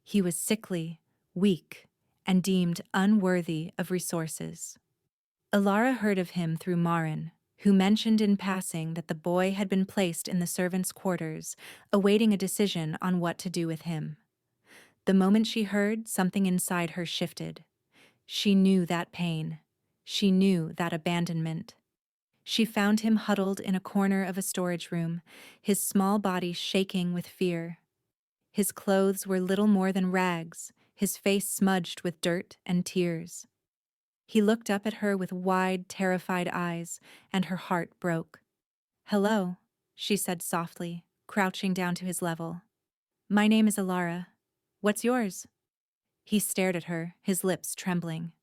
Speaker 1: He was sickly, weak, and deemed unworthy of resources. Alara heard of him through Marin, who mentioned in passing that the boy had been placed in the servants' quarters, awaiting a decision on what to do with him. The moment she heard, something inside her shifted. She knew that pain. She knew that abandonment. She found him huddled in a corner of a storage room, his small body shaking with fear. His clothes were little more than rags, his face smudged with dirt and tears. He looked up at her with wide, terrified eyes, and her heart broke. "Hello," she said softly, crouching down to his level. "My name is Alara. What's yours?" He stared at her, his lips trembling.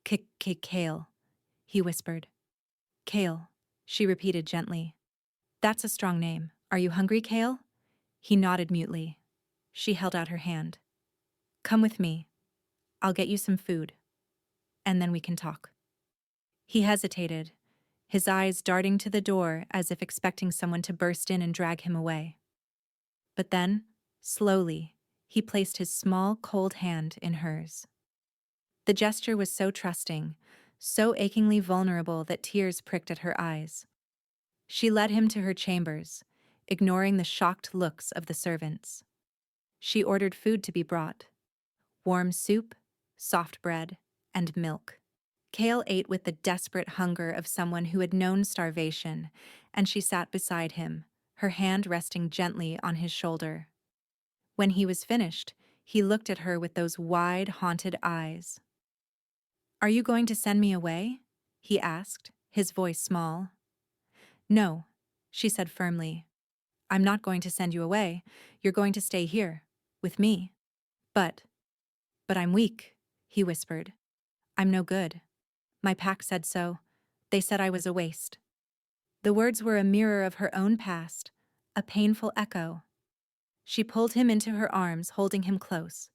Speaker 1: "Kale," he whispered. "Kale," she repeated gently. "That's a strong name. Are you hungry, Kale?" He nodded mutely. She held out her hand. "Come with me. I'll get you some food. And then we can talk." He hesitated, his eyes darting to the door as if expecting someone to burst in and drag him away. But then, slowly, he placed his small, cold hand in hers. The gesture was so trusting, so achingly vulnerable that tears pricked at her eyes. She led him to her chambers, ignoring the shocked looks of the servants. She ordered food to be brought: warm soup, soft bread, and milk. Kale ate with the desperate hunger of someone who had known starvation, and she sat beside him, her hand resting gently on his shoulder. When he was finished, he looked at her with those wide, haunted eyes. "Are you going to send me away?" he asked, his voice small. "No," she said firmly. I'm not going to send you away. You're going to stay here, with me. But, but I'm weak, he whispered. I'm no good. My pack said so. They said I was a waste. The words were a mirror of her own past, a painful echo. She pulled him into her arms, holding him close.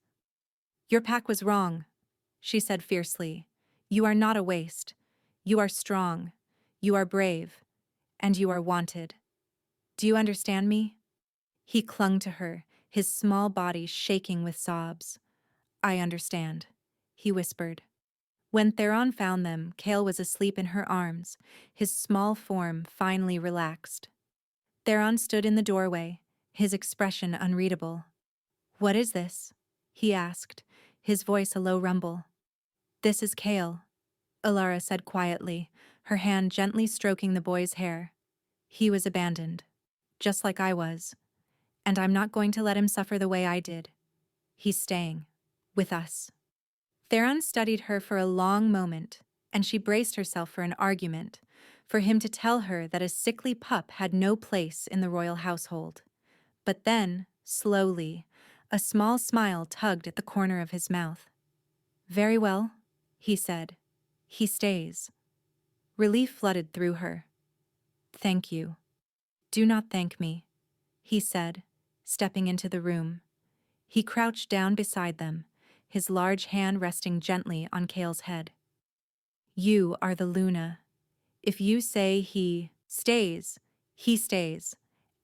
Speaker 1: Your pack was wrong, she said fiercely. You are not a waste. You are strong. You are brave. And you are wanted. Do you understand me? He clung to her, his small body shaking with sobs. I understand, he whispered. When Theron found them, Cale was asleep in her arms, his small form finally relaxed. Theron stood in the doorway, his expression unreadable. What is this? He asked, his voice a low rumble. This is Cale, Alara said quietly, her hand gently stroking the boy's hair. He was abandoned, just like I was, and I'm not going to let him suffer the way I did. He's staying, with us. Theron studied her for a long moment, and she braced herself for an argument, for him to tell her that a sickly pup had no place in the royal household. But then, slowly, a small smile tugged at the corner of his mouth. Very well, he said. He stays. Relief flooded through her. Thank you. Do not thank me, he said, stepping into the room. He crouched down beside them, his large hand resting gently on Cale's head. You are the Luna. If you say he stays,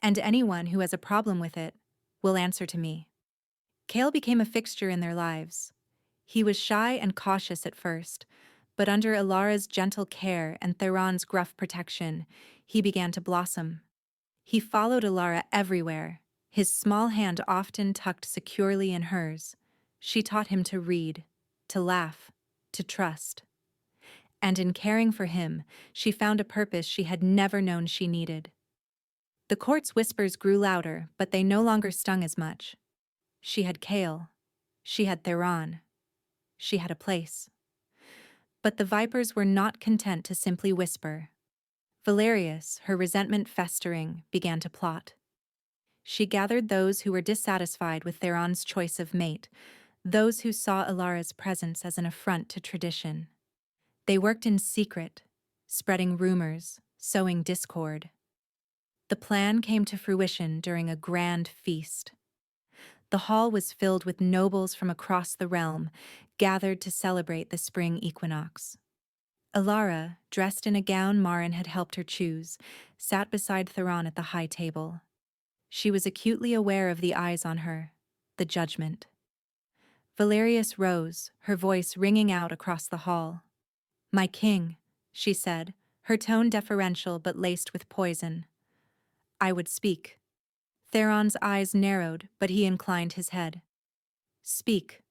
Speaker 1: and anyone who has a problem with it will answer to me. Cale became a fixture in their lives. He was shy and cautious at first, but under Alara's gentle care and Theron's gruff protection, he began to blossom. He followed Alara everywhere, his small hand often tucked securely in hers. She taught him to read, to laugh, to trust. And in caring for him, she found a purpose she had never known she needed. The court's whispers grew louder, but they no longer stung as much. She had Cale. She had Theron. She had a place. But the vipers were not content to simply whisper. Valerius, her resentment festering, began to plot. She gathered those who were dissatisfied with Theron's choice of mate, those who saw Alara's presence as an affront to tradition. They worked in secret, spreading rumors, sowing discord. The plan came to fruition during a grand feast. The hall was filled with nobles from across the realm, gathered to celebrate the spring equinox. Alara, dressed in a gown Marin had helped her choose, sat beside Theron at the high table. She was acutely aware of the eyes on her, the judgment. Valerius rose, her voice ringing out across the hall. My king, she said, her tone deferential but laced with poison. I would speak. Theron's eyes narrowed, but he inclined his head. Speak.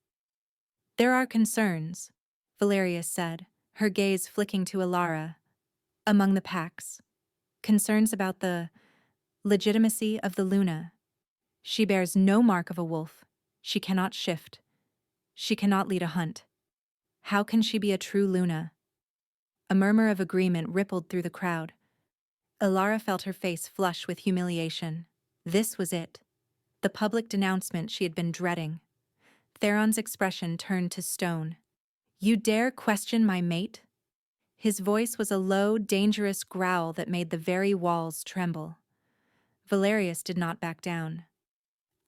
Speaker 1: There are concerns, Valerius said, her gaze flicking to Alara. Among the packs. Concerns about the legitimacy of the Luna. She bears no mark of a wolf. She cannot shift. She cannot lead a hunt. How can she be a true Luna? A murmur of agreement rippled through the crowd. Alara felt her face flush with humiliation. This was it. The public denouncement she had been dreading. Theron's expression turned to stone. You dare question my mate? His voice was a low, dangerous growl that made the very walls tremble. Valerius did not back down.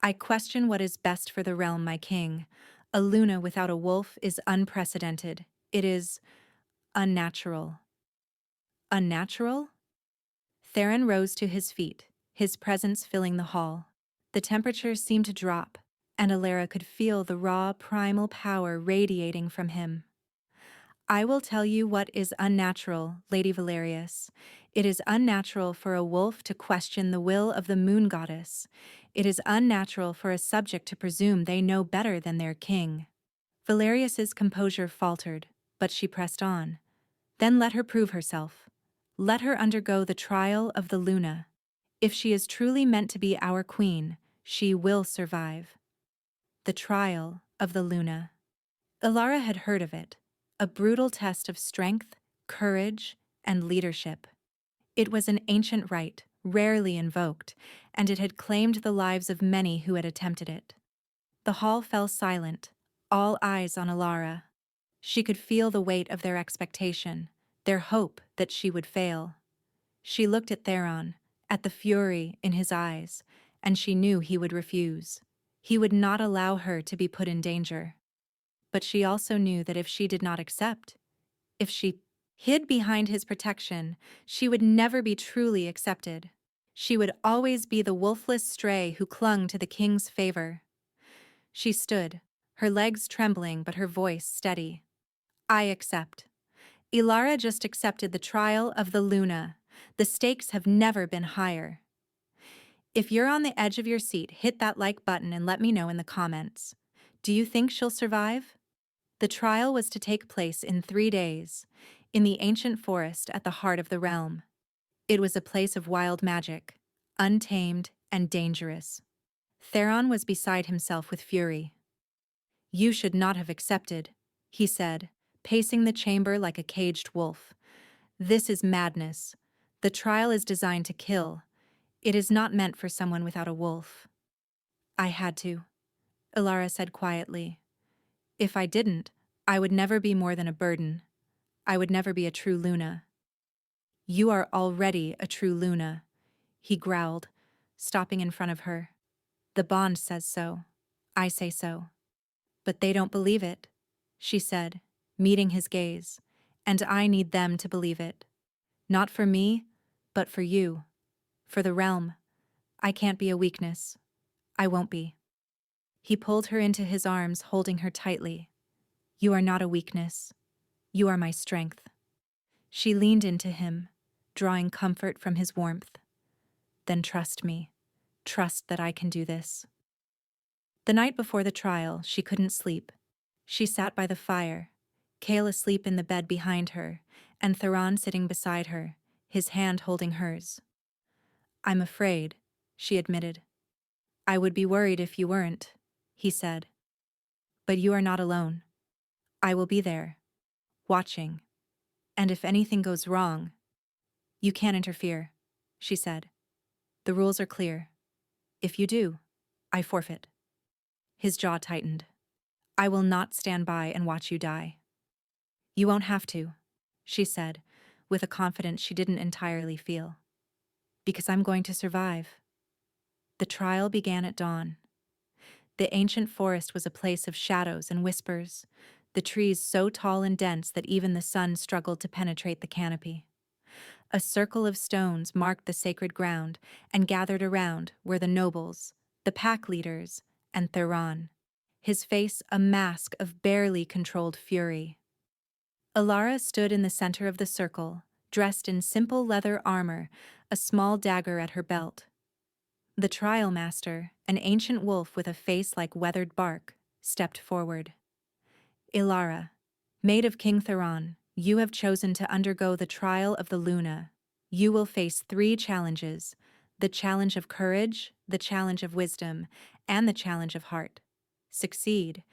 Speaker 1: I question what is best for the realm, my king. A Luna without a wolf is unprecedented. It is unnatural. Unnatural? Theron rose to his feet, his presence filling the hall. The temperature seemed to drop, and Alara could feel the raw, primal power radiating from him. I will tell you what is unnatural, Lady Valerius. It is unnatural for a wolf to question the will of the moon goddess. It is unnatural for a subject to presume they know better than their king. Valerius's composure faltered, but she pressed on. Then let her prove herself. Let her undergo the trial of the Luna. If she is truly meant to be our queen, she will survive. The trial of the Luna. Alara had heard of it, a brutal test of strength, courage, and leadership. It was an ancient rite, rarely invoked, and it had claimed the lives of many who had attempted it. The hall fell silent, all eyes on Alara. She could feel the weight of their expectation, their hope that she would fail. She looked at Theron, at the fury in his eyes, and she knew he would refuse. He would not allow her to be put in danger. But she also knew that if she did not accept, if she hid behind his protection, she would never be truly accepted. She would always be the wolfless stray who clung to the king's favor. She stood, her legs trembling but her voice steady. I accept. Ilara just accepted the trial of the Luna. The stakes have never been higher. If you're on the edge of your seat, hit that like button and let me know in the comments. Do you think she'll survive? The trial was to take place in 3 days, in the ancient forest at the heart of the realm. It was a place of wild magic, untamed and dangerous. Theron was beside himself with fury. You should not have accepted, he said, pacing the chamber like a caged wolf. This is madness. The trial is designed to kill. It is not meant for someone without a wolf. I had to, Ilara said quietly. If I didn't, I would never be more than a burden. I would never be a true Luna. You are already a true Luna, he growled, stopping in front of her. The bond says so. I say so. But they don't believe it, she said, meeting his gaze, and I need them to believe it. Not for me, but for you. For the realm. I can't be a weakness. I won't be. He pulled her into his arms, holding her tightly. You are not a weakness. You are my strength. She leaned into him, drawing comfort from his warmth. Then trust me. Trust that I can do this. The night before the trial, she couldn't sleep. She sat by the fire, Kale asleep in the bed behind her, and Theron sitting beside her, his hand holding hers. I'm afraid, she admitted. I would be worried if you weren't, he said. But you are not alone. I will be there, watching. And if anything goes wrong, you can't interfere, she said. The rules are clear. If you do, I forfeit. His jaw tightened. I will not stand by and watch you die. You won't have to, she said, with a confidence she didn't entirely feel. Because I'm going to survive. The trial began at dawn. The ancient forest was a place of shadows and whispers, the trees so tall and dense that even the sun struggled to penetrate the canopy. A circle of stones marked the sacred ground, and gathered around were the nobles, the pack leaders, and Theron, his face a mask of barely controlled fury. Alara stood in the center of the circle, dressed in simple leather armor, a small dagger at her belt. The trial master, an ancient wolf with a face like weathered bark, stepped forward. Ilara, maid of King Theron, you have chosen to undergo the trial of the Luna. You will face 3 challenges: the challenge of courage, the challenge of wisdom, and the challenge of heart. Succeed,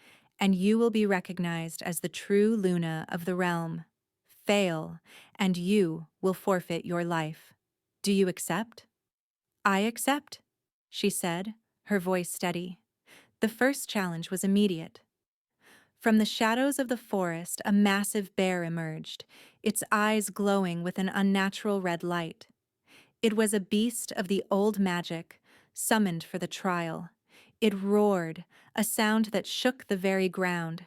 Speaker 1: and you will be recognized as the true Luna of the realm. Fail, and you will forfeit your life. Do you accept? I accept, she said, her voice steady. The first challenge was immediate. From the shadows of the forest, a massive bear emerged, its eyes glowing with an unnatural red light. It was a beast of the old magic, summoned for the trial. It roared, a sound that shook the very ground.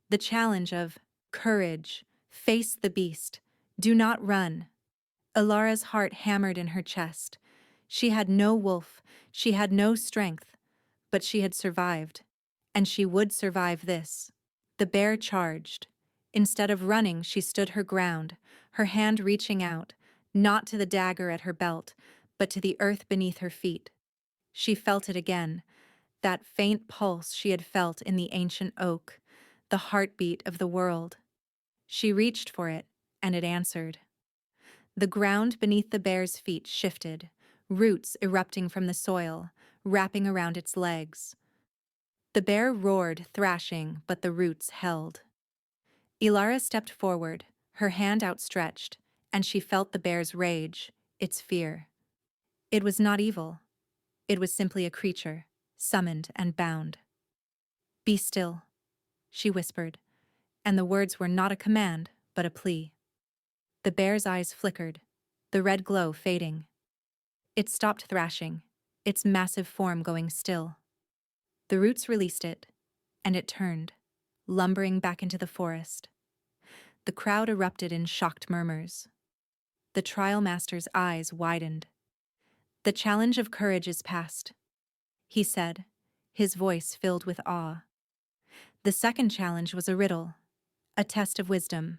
Speaker 1: The challenge of courage, face the beast, do not run. Alara's heart hammered in her chest. She had no wolf, she had no strength, but she had survived, and she would survive this. The bear charged. Instead of running, she stood her ground, her hand reaching out, not to the dagger at her belt, but to the earth beneath her feet. She felt it again, that faint pulse she had felt in the ancient oak, the heartbeat of the world. She reached for it, and it answered. The ground beneath the bear's feet shifted, roots erupting from the soil, wrapping around its legs. The bear roared, thrashing, but the roots held. Ilara stepped forward, her hand outstretched, and she felt the bear's rage, its fear. It was not evil. It was simply a creature, summoned and bound. Be still, she whispered, and the words were not a command, but a plea. The bear's eyes flickered, the red glow fading. It stopped thrashing, its massive form going still. The roots released it, and it turned, lumbering back into the forest. The crowd erupted in shocked murmurs. The trial master's eyes widened. The challenge of courage is past, he said, his voice filled with awe. The second challenge was a riddle, a test of wisdom.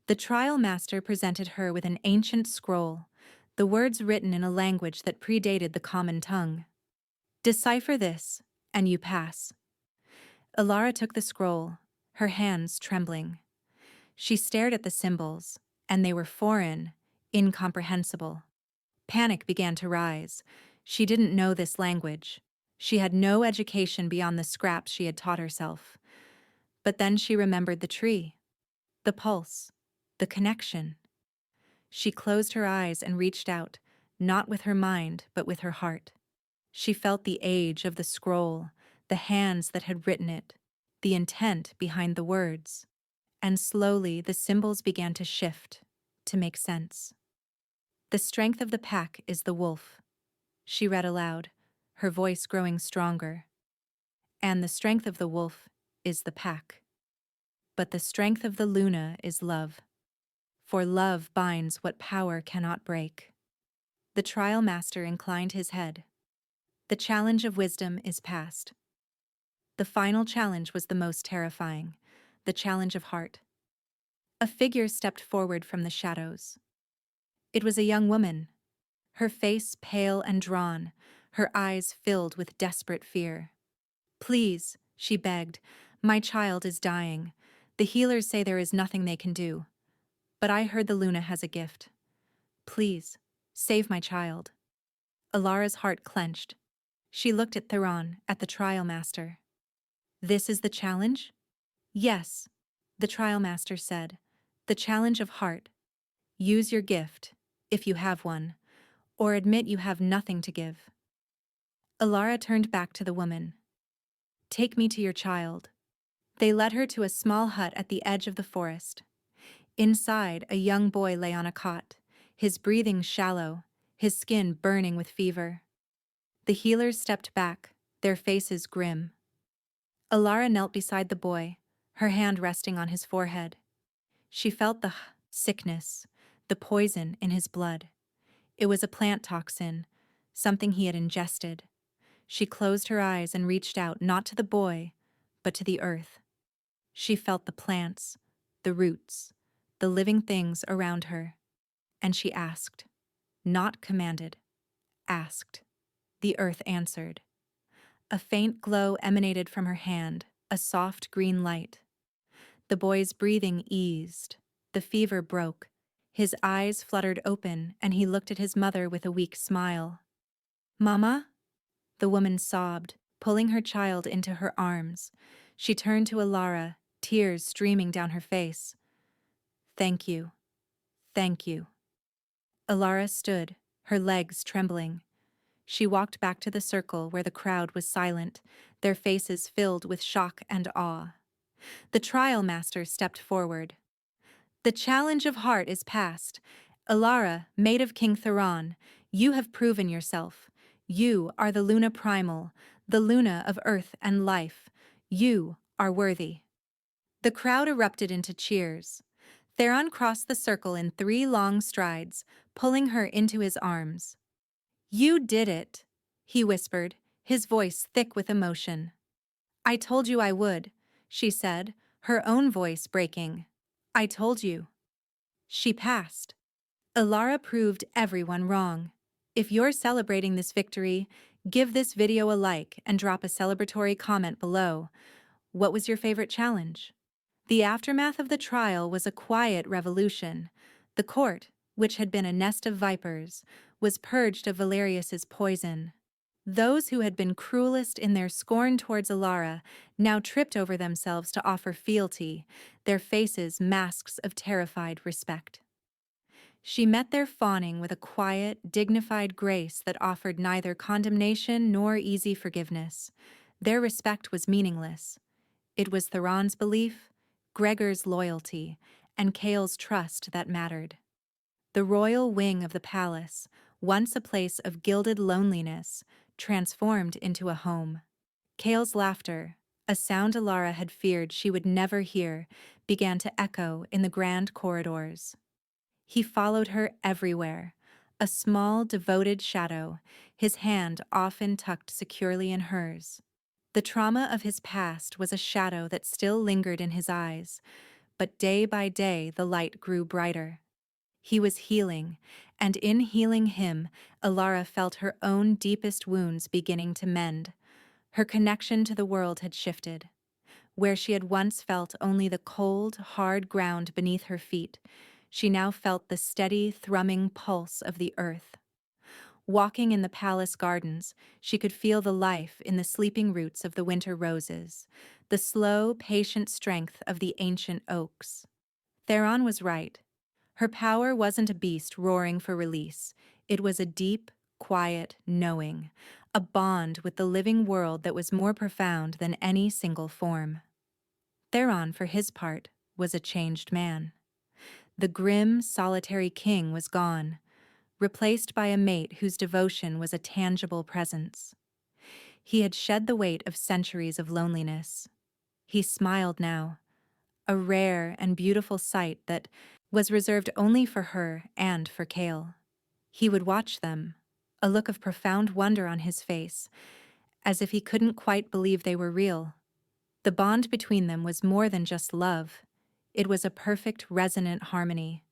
Speaker 1: The trial master presented her with an ancient scroll, the words written in a language that predated the common tongue. Decipher this, and you pass. Alara took the scroll, her hands trembling. She stared at the symbols, and they were foreign, incomprehensible. Panic began to rise. She didn't know this language. She had no education beyond the scraps she had taught herself. But then she remembered the tree, the pulse, the connection. She closed her eyes and reached out, not with her mind, but with her heart. She felt the age of the scroll, the hands that had written it, the intent behind the words. And slowly the symbols began to shift, to make sense. The strength of the pack is the wolf, she read aloud, her voice growing stronger. And the strength of the wolf is the pack. But the strength of the Luna is love. For love binds what power cannot break. The trial master inclined his head. The challenge of wisdom is past. The final challenge was the most terrifying, the challenge of heart. A figure stepped forward from the shadows. It was a young woman, her face pale and drawn, her eyes filled with desperate fear. Please, she begged, my child is dying. The healers say there is nothing they can do. But I heard the Luna has a gift. Please, save my child. Alara's heart clenched. She looked at Theron, at the trial master. This is the challenge? Yes, the trial master said. The challenge of heart. Use your gift, if you have one, or admit you have nothing to give. Alara turned back to the woman. Take me to your child. They led her to a small hut at the edge of the forest. Inside, a young boy lay on a cot, his breathing shallow, his skin burning with fever. The healers stepped back, their faces grim. Alara knelt beside the boy, her hand resting on his forehead. She felt the sickness, the poison in his blood. It was a plant toxin, something he had ingested. She closed her eyes and reached out not to the boy, but to the earth. She felt the plants, the roots, the living things around her. And she asked, not commanded, asked. The earth answered. A faint glow emanated from her hand, a soft green light. The boy's breathing eased. The fever broke. His eyes fluttered open, and he looked at his mother with a weak smile. Mama? The woman sobbed, pulling her child into her arms. She turned to Alara, tears streaming down her face. Thank you. Thank you. Alara stood, her legs trembling. She walked back to the circle where the crowd was silent, their faces filled with shock and awe. The trial master stepped forward. The challenge of heart is past. Alara, maid of King Theron, you have proven yourself. You are the Luna Primal, the Luna of earth and life. You are worthy. The crowd erupted into cheers. Theron crossed the circle in 3 long strides, pulling her into his arms. You did it, he whispered, his voice thick with emotion. I told you I would, she said, her own voice breaking. I told you. She passed. Alara proved everyone wrong. If you're celebrating this victory, give this video a like and drop a celebratory comment below. What was your favorite challenge? The aftermath of the trial was a quiet revolution. The court, which had been a nest of vipers, was purged of Valerius's poison. Those who had been cruelest in their scorn towards Alara now tripped over themselves to offer fealty, their faces masks of terrified respect. She met their fawning with a quiet, dignified grace that offered neither condemnation nor easy forgiveness. Their respect was meaningless. It was Theron's belief, Gregor's loyalty, and Kale's trust that mattered. The royal wing of the palace, once a place of gilded loneliness, transformed into a home. Kale's laughter, a sound Alara had feared she would never hear, began to echo in the grand corridors. He followed her everywhere, a small, devoted shadow, his hand often tucked securely in hers. The trauma of his past was a shadow that still lingered in his eyes, but day by day the light grew brighter. He was healing, and in healing him, Alara felt her own deepest wounds beginning to mend. Her connection to the world had shifted. Where she had once felt only the cold, hard ground beneath her feet, she now felt the steady, thrumming pulse of the earth. Walking in the palace gardens, she could feel the life in the sleeping roots of the winter roses, the slow, patient strength of the ancient oaks. Theron was right. Her power wasn't a beast roaring for release. It was a deep, quiet knowing, a bond with the living world that was more profound than any single form. Theron, for his part, was a changed man. The grim, solitary king was gone, replaced by a mate whose devotion was a tangible presence. He had shed the weight of centuries of loneliness. He smiled now, a rare and beautiful sight that was reserved only for her and for Kale. He would watch them, a look of profound wonder on his face, as if he couldn't quite believe they were real. The bond between them was more than just love. It was a perfect, resonant harmony.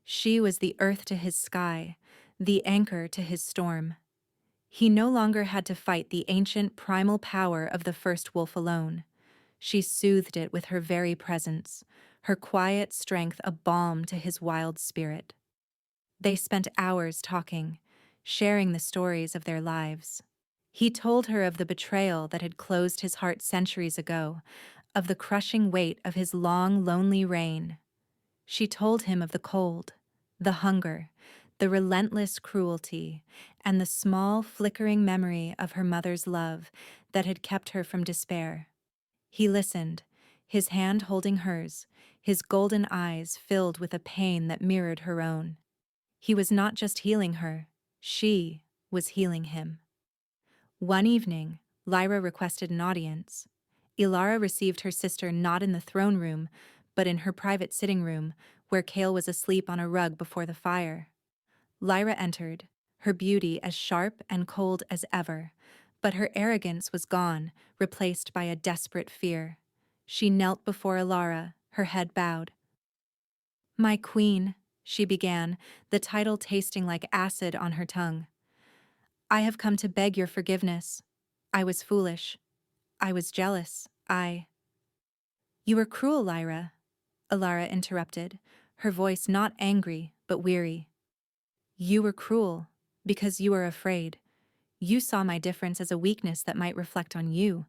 Speaker 1: She was the earth to his sky, the anchor to his storm. He no longer had to fight the ancient primal power of the first wolf alone. She soothed it with her very presence, her quiet strength a balm to his wild spirit. They spent hours talking, sharing the stories of their lives. He told her of the betrayal that had closed his heart centuries ago, of the crushing weight of his long, lonely reign. She told him of the cold, the hunger, the relentless cruelty, and the small, flickering memory of her mother's love that had kept her from despair. He listened, his hand holding hers, his golden eyes filled with a pain that mirrored her own. He was not just healing her, she was healing him. One evening, Lyra requested an audience. Ilara received her sister not in the throne room, but in her private sitting room, where Kale was asleep on a rug before the fire. Lyra entered, her beauty as sharp and cold as ever, but her arrogance was gone, replaced by a desperate fear. She knelt before Ilara, her head bowed. "My queen," she began, the title tasting like acid on her tongue. "I have come to beg your forgiveness. I was foolish. I was jealous. You were cruel, Lyra," Ilara interrupted, her voice not angry, but weary. "You were cruel, because you were afraid. You saw my difference as a weakness that might reflect on you,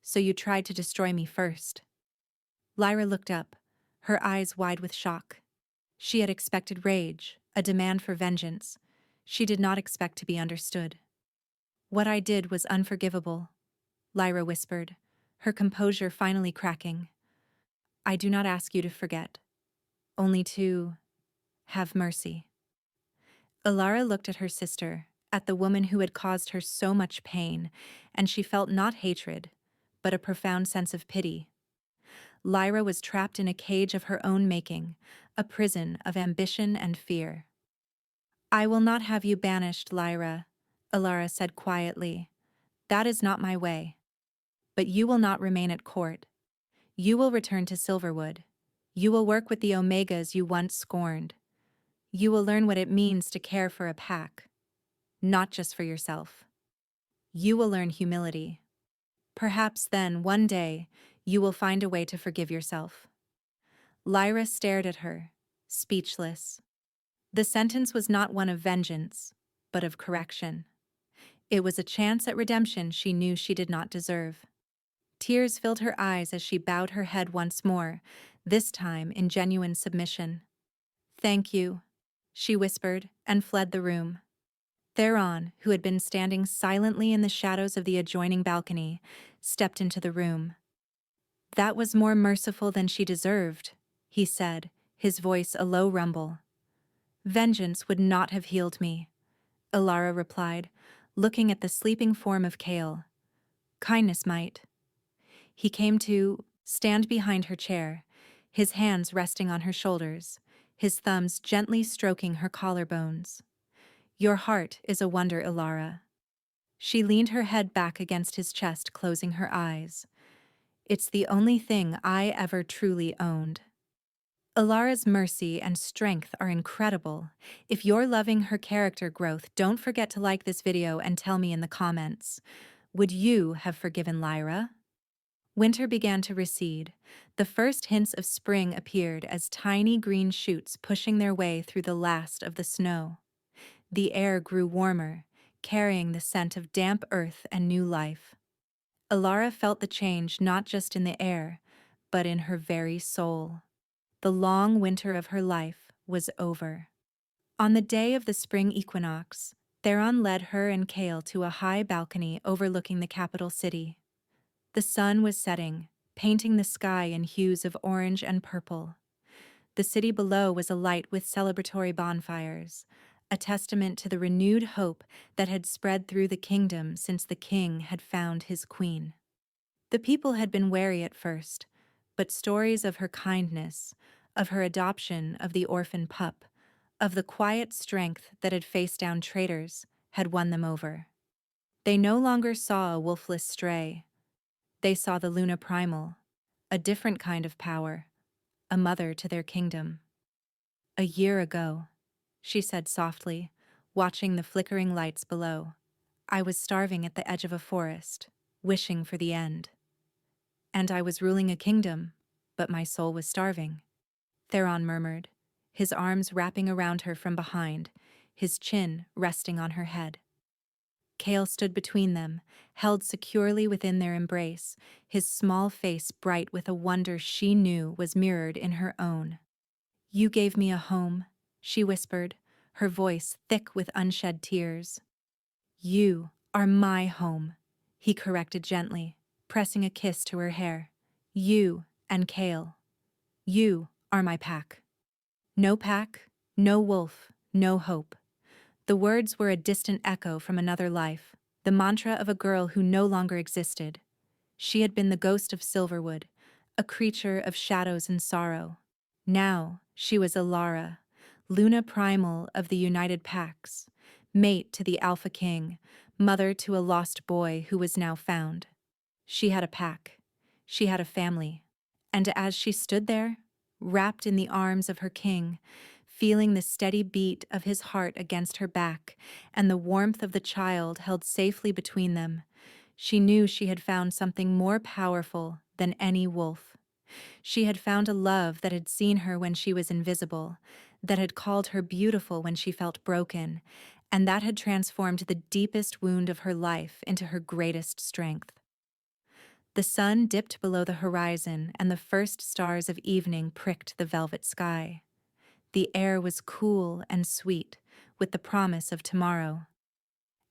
Speaker 1: so you tried to destroy me first." Lyra looked up, her eyes wide with shock. She had expected rage, a demand for vengeance. She did not expect to be understood. "What I did was unforgivable," Lyra whispered, her composure finally cracking. "I do not ask you to forget, only to have mercy." Ilara looked at her sister, at the woman who had caused her so much pain, and she felt not hatred, but a profound sense of pity. Lyra was trapped in a cage of her own making, a prison of ambition and fear. "I will not have you banished, Lyra," Ilara said quietly. "That is not my way. But you will not remain at court. You will return to Silverwood. You will work with the Omegas you once scorned. You will learn what it means to care for a pack, not just for yourself. You will learn humility. Perhaps then, one day, you will find a way to forgive yourself." Lyra stared at her, speechless. The sentence was not one of vengeance, but of correction. It was a chance at redemption she knew she did not deserve. Tears filled her eyes as she bowed her head once more, this time in genuine submission. "Thank you. she whispered, and fled the room. Theron, who had been standing silently in the shadows of the adjoining balcony, stepped into the room. "That was more merciful than she deserved," he said, his voice a low rumble. "Vengeance would not have healed me," Alara replied, looking at the sleeping form of Kale. "Kindness might." He came to stand behind her chair, his hands resting on her shoulders, his thumbs gently stroking her collarbones. "Your heart is a wonder, Alara." She leaned her head back against his chest, closing her eyes. "It's the only thing I ever truly owned." Alara's mercy and strength are incredible. If you're loving her character growth, don't forget to like this video and tell me in the comments. Would you have forgiven Lyra? Winter began to recede. The first hints of spring appeared as tiny green shoots pushing their way through the last of the snow. The air grew warmer, carrying the scent of damp earth and new life. Alara felt the change not just in the air, but in her very soul. The long winter of her life was over. On the day of the spring equinox, Theron led her and Kale to a high balcony overlooking the capital city. The sun was setting, painting the sky in hues of orange and purple. The city below was alight with celebratory bonfires, a testament to the renewed hope that had spread through the kingdom since the king had found his queen. The people had been wary at first, but stories of her kindness, of her adoption of the orphan pup, of the quiet strength that had faced down traitors, had won them over. They no longer saw a wolfless stray. They saw the Luna Primal, a different kind of power, a mother to their kingdom. "A year ago," she said softly, watching the flickering lights below, "I was starving at the edge of a forest, wishing for the end. And I was ruling a kingdom, but my soul was starving," Theron murmured, his arms wrapping around her from behind, his chin resting on her head. Kale stood between them, held securely within their embrace, his small face bright with a wonder she knew was mirrored in her own. "You gave me a home," she whispered, her voice thick with unshed tears. "You are my home," he corrected gently, pressing a kiss to her hair. "You and Kale. You are my pack." No pack, no wolf, no hope. The words were a distant echo from another life, the mantra of a girl who no longer existed. She had been the ghost of Silverwood, a creature of shadows and sorrow. Now she was Alara, Luna Primal of the United Packs, mate to the Alpha King, mother to a lost boy who was now found. She had a pack. She had a family. And as she stood there, wrapped in the arms of her king, feeling the steady beat of his heart against her back and the warmth of the child held safely between them, she knew she had found something more powerful than any wolf. She had found a love that had seen her when she was invisible, that had called her beautiful when she felt broken, and that had transformed the deepest wound of her life into her greatest strength. The sun dipped below the horizon, and the first stars of evening pricked the velvet sky. The air was cool and sweet, with the promise of tomorrow.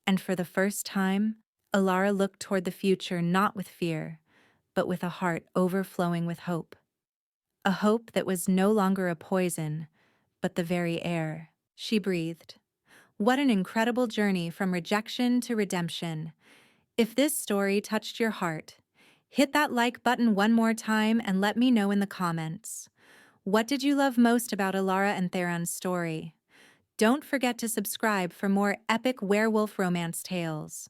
Speaker 1: And for the first time, Alara looked toward the future not with fear, but with a heart overflowing with hope. A hope that was no longer a poison, but the very air. She breathed. What an incredible journey from rejection to redemption. If this story touched your heart, hit that like button one more time and let me know in the comments. What did you love most about Alara and Theron's story? Don't forget to subscribe for more epic werewolf romance tales.